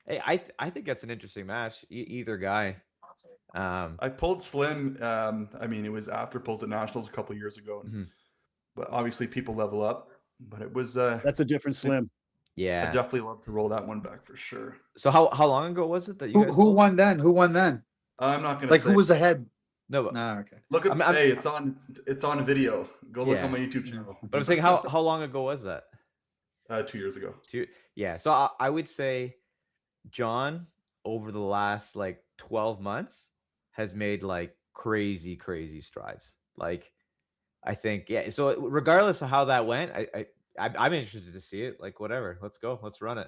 Hey, I think that's an interesting match. Either guy. I pulled Slim. I mean, it was after Pulls at Nationals a couple years ago, Mhm. but obviously people level up. But it was. That's a different Slim. I Yeah. definitely love to roll that one back for sure. So how long ago was it that you guys Who pulled? won then? Who won then? I'm not gonna Like say. who was ahead? No, but Nah, okay. Look at. I'm Hey, it's on. It's on a video. Go look Yeah. on my YouTube channel. but I'm saying how long ago was that? 2 years ago. Yeah. So I would say John over the last like 12 months has made like crazy strides. Like I think yeah. So regardless of how that went, I'm interested to see it. Like whatever, let's go, let's run it.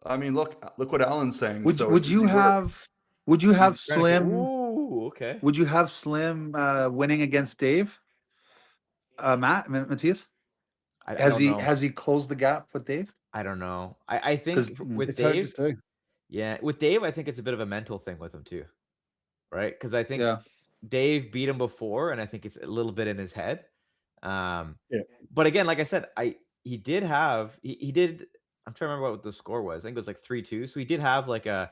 I mean, look what Alan's saying. Would So would it's you easy work. have would you have He's trying to- Slim? Ooh, okay. Would you have Slim winning against Dave? Matthias? I don't know. Has he closed the gap with Dave? I don't know. I think 'Cause, with It's hard to Dave, say. yeah, with Dave, I think it's a bit of a mental thing with him too, right? Because I think Yeah. Dave beat him before, and I think it's a little bit in his head. Yeah. But again, like I said, he did have he did. I'm trying to remember what the score was. I think it was like 3-2. So he did have like a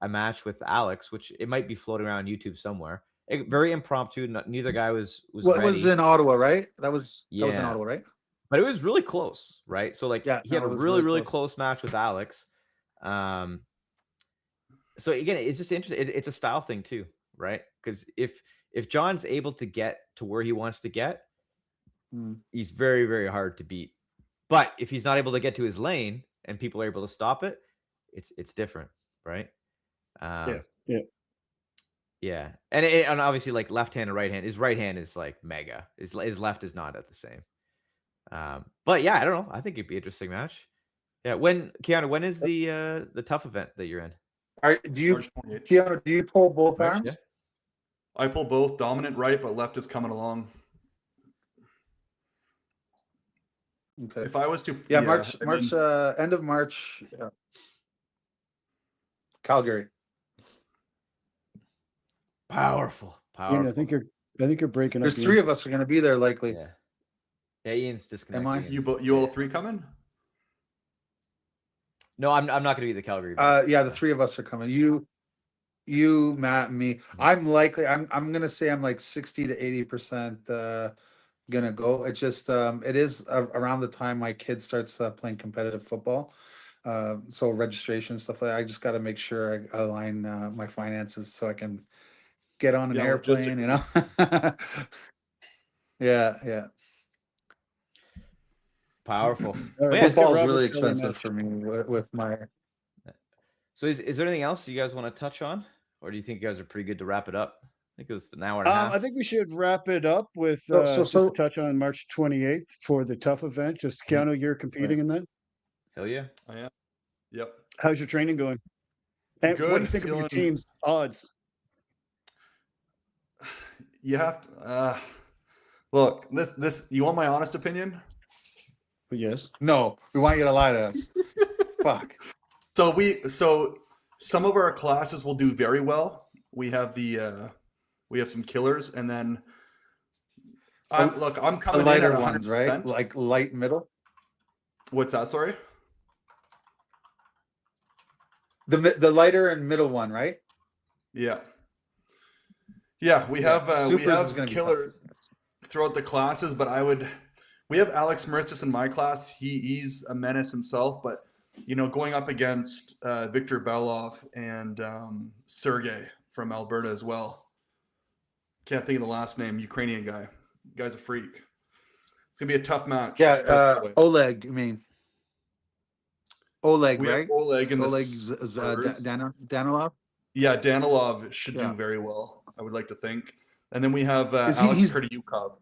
match with Alex, which it might be floating around YouTube somewhere. Very impromptu. Neither guy was Well, it ready. was in Ottawa, right? That was in Yeah. Ottawa, right? But it was really close, right? So like Yeah, he had no, a it was really really close match with Alex. So again, it's just interesting. It's a style thing too, right? Because if John's able to get to where he wants to get, Mm. he's very hard to beat. But if he's not able to get to his lane and people are able to stop it, it's different, right? Yeah. Yeah, Yeah, and obviously like left hand and right hand. His right hand is like mega. His left is not at the same. But yeah, I don't know. I think it'd be an interesting match. Yeah, Keanu, when is the tough event that you're in? Do you, March 28th. Keanu, do you pull both March, arms? yeah. I pull both dominant right, but left is coming along. Okay. If I was to, Yeah, I March, mean, end of March. Yeah. Calgary. Powerful. Ian, I think you're breaking There's up. three Ian. of us are going to be there likely. Yeah. Yeah, Ian's disconnected. Am I? you all three coming? No, I'm not going to be the Calgary. match. Yeah, the three of us are coming. You, Matt, and me. I'm gonna say I'm like 60 to 80% gonna go. It's just it is around the time my kid starts playing competitive football. So registration stuff like that. I just got to make sure I align my finances so I can get on an Yeah, airplane, you know. Yeah. Powerful. All But right, yeah, let's get Football's Robert really Kelly expensive next. for me with my. so is there anything else you guys want to touch on, or do you think you guys are pretty good to wrap it up? I think it was an hour and a half. I think we should wrap it up with So- just so- a touch on March 28th for the tough event. Just Keanu, you're competing in that. Hell yeah. I am. Yep. How's your training going? And what do Good, you think of your feeling- team's odds? You have to look. This. You want my honest opinion? Yes. No, we want you to lie to us. Fuck. So some of our classes will do very well. We have some killers, and then I'm The coming in lighter at ones, right? 100%. Like light middle. What's that? Sorry. The lighter and middle one, right? Yeah. Yeah, we have Supers is gonna be killers tough. throughout the classes, but we have Alex Maristas in my class. He's a menace himself, but going up against Victor Belov and Sergey from Alberta as well. Can't think of the last name, Ukrainian guy. The guy's a freak. It's gonna be a tough match. Yeah, Oleg. I mean, Oleg, we right? have Oleg in the Oleg starters. Danilov. Yeah, Danilov should Yeah. do very well, I would like to think. And then we have Is Alex he's- Kurdyukov.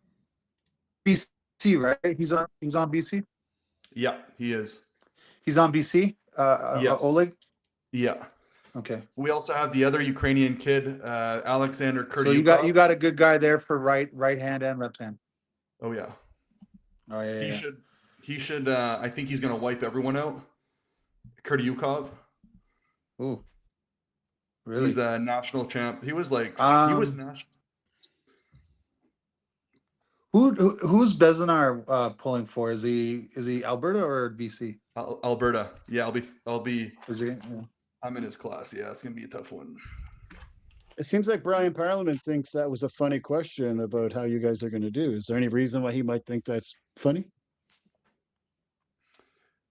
BC, right? He's on BC. Yeah, he is. He's on BC. Yes. Oleg. Yeah. Okay. We also have the other Ukrainian kid, Alexander Kurdyukov. So you got a good guy there for right hand and left hand. Oh yeah. Oh yeah. He should. I think he's gonna wipe everyone out. Kurdyukov. Ooh. Really? He's a national champ. He was like he was national. Who's Bezinar pulling for? Is he Alberta or BC? Alberta. Yeah, I'll be. Is he? Yeah. I'm in his class. Yeah, it's gonna be a tough one. It seems like Brian Parliament thinks that was a funny question about how you guys are going to do. Is there any reason why he might think that's funny?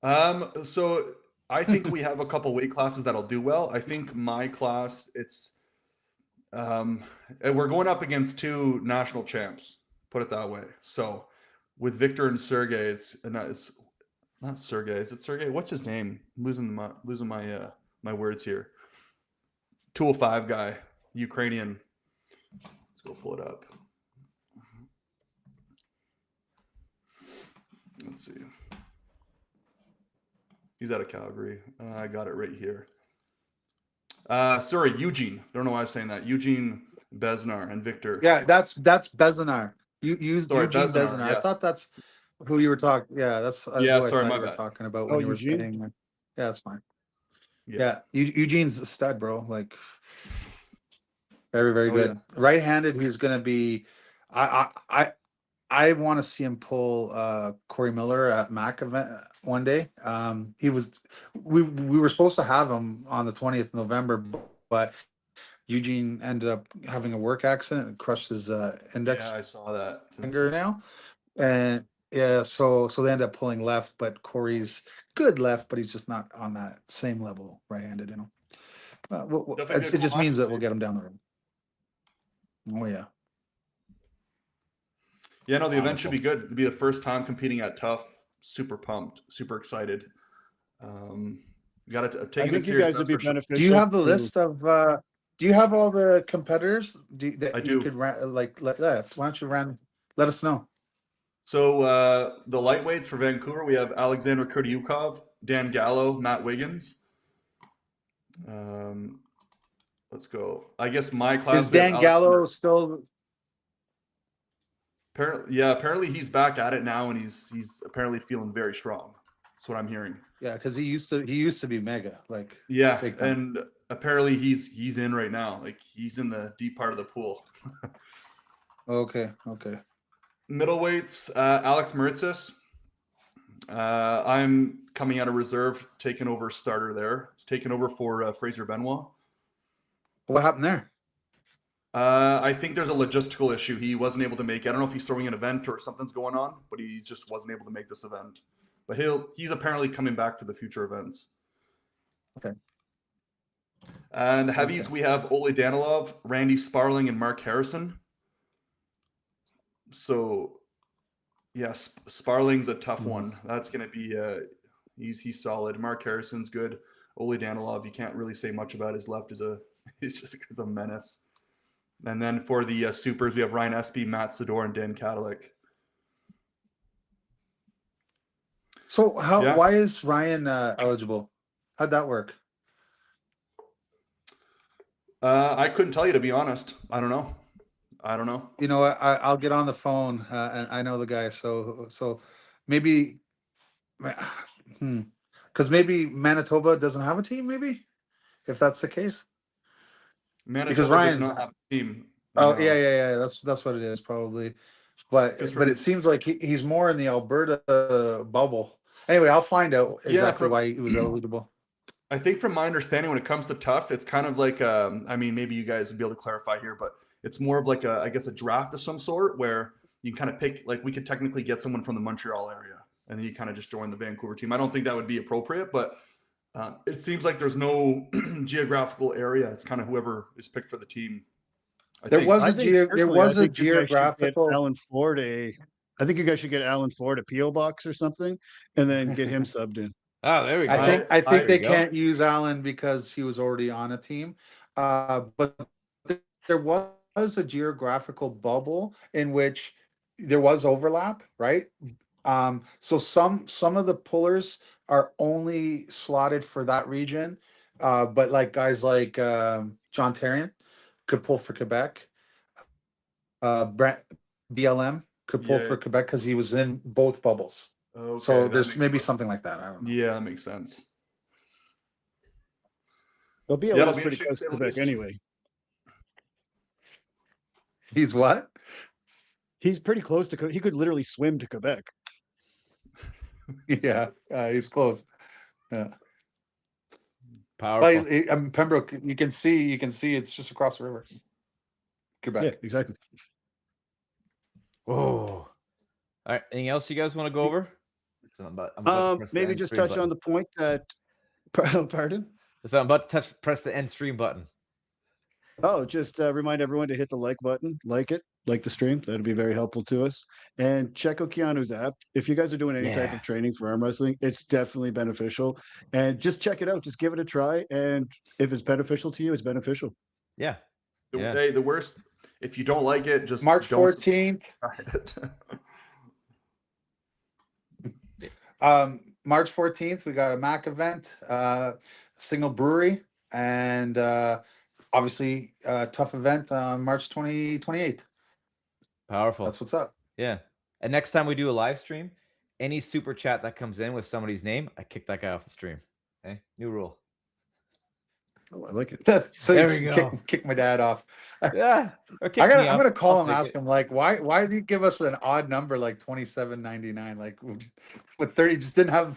So I think we have a couple weight classes that'll do well. I think my class, it's we're going up against two national champs, put it that way. So with Victor and Sergey, it's not Sergey. Is it Sergey? What's his name? I'm losing my words here. 205 guy, Ukrainian. Let's go pull it up. Let's see. He's out of Calgary. I got it right here. Sorry, Eugene. Don't know why I was saying that. Eugene Besnar and Victor. Yeah, that's Bezinar. Eugene Bezinar, Bezinar. I yes. thought that's who you were talking. Yeah, that's who I sorry, thought my you were bad. talking about Oh, when you were Eugene? saying. Yeah, that's fine. Yeah. Eugene's a stud, bro. Like very, very Oh, good. Right-handed, he's gonna be. I want to see him pull Corey Miller at Mac event one day. We were supposed to have him on the 20th of November, but Eugene ended up having a work accident and crushed his index Yeah, I saw that. finger now. And yeah, so they end up pulling left, but Corey's good left, but he's just not on that same level right-handed, Definitely it just means that we'll class. get him down the road. Oh yeah. Yeah, no, the event should be good. It'll be the first time competing at Tough. Super pumped, super excited. Got to I take it think you serious. guys would be that's for sure. beneficial. Do you have the to- list of Do you have all the competitors? That I you do. could let that? Why don't you let us know? So the lightweights for Vancouver, we have Alexander Kurdyukov, Dan Gallo, Matt Wiggins. Let's go. I guess my class. Is We have Dan Alex Gallo still? Apparently he's back at it now, and he's apparently feeling very strong. That's what I'm hearing. Yeah, because he used to be mega, like Yeah, big time. and apparently he's in right now. Like he's in the deep part of the pool. Okay. Middleweights, Alex Maritzis. I'm coming out of reserve, taking over starter there. It's taking over for Fraser Benoit. What happened there? I think there's a logistical issue. He wasn't able to make it. I don't know if he's throwing an event or something's going on, but he just wasn't able to make this event. But he's apparently coming back for the future events. Okay. And the heavies, we have Ole Danilov, Randy Sparling, and Mark Harrison. So, yes, Sparling's a tough one. That's going to be he's solid. Mark Harrison's good. Ole Danilov, you can't really say much about. His left he's just a menace. And then for the supers, we have Ryan Espy, Matt Sador, and Dan Kadalik. So Yeah. why is Ryan eligible? How'd that work? I couldn't tell you, to be honest. I don't know. You know what? I'll get on the phone, and I know the guy. So maybe, because maybe Manitoba doesn't have a team. Maybe if that's the case. Manitoba Because does Ryan's- not have a team. Oh No. yeah. That's what it is probably. But it seems like he's more in the Alberta bubble. Anyway, I'll find out exactly why he was eligible. I think from my understanding, when it comes to tough, it's kind of like, I mean, maybe you guys would be able to clarify here, but it's more of like I guess a draft of some sort where you kind of pick, like we could technically get someone from the Montreal area and then you kind of just join the Vancouver team. I don't think that would be appropriate, but it seems like there's no geographical area. It's kind of whoever is picked for the team. There was I a think there personally, was I a think you guys should get geographical. Alan Ford I think you guys should get Alan Ford a PO box or something, and then get him subbed in. Oh, there we go. I think There they you go. can't use Allen because he was already on a team. But there was a geographical bubble in which there was overlap, right? So some of the pullers are only slotted for that region, but like guys like John Terrian could pull for Quebec. Brent BLM could pull for Quebec because he was in both bubbles. Okay, So that there's makes maybe sense. something like that. I don't know. Yeah, that makes sense. Well, BLM it'll is be pretty interesting to close say to the Quebec least. anyway. He's what? He's pretty close to. He could literally swim to Quebec. Yeah, he's close. Yeah. Powerful. Well, Pembroke, you can see it's just across the river. Quebec. Yeah, exactly. Whoa. All right. Anything else you guys want to go over? So I'm about to press the Maybe end just stream touch button. on the point that. Pardon? So I'm about to press the end stream button. Oh, just remind everyone to hit the like button, like the stream. That'd be very helpful to us. And check out Keanu's app. If you guys are doing any type of training for arm wrestling, it's definitely beneficial. And just check it out. Just give it a try. And if it's beneficial to you, it's beneficial. Yeah. Hey, the worst, if you don't like it, just March don't 14th. March 14th, we got a MAC event, single brewery, and obviously tough event on March 28th. Powerful. That's what's up. Yeah. And next time we do a live stream, any super chat that comes in with somebody's name, I kick that guy off the stream. Okay. New rule. Oh, I like it. So There you we go. kick my dad off. Yeah. I'm I'm gonna call him, ask him like, why do you give us an odd number like $27.99? Like with 30, just didn't have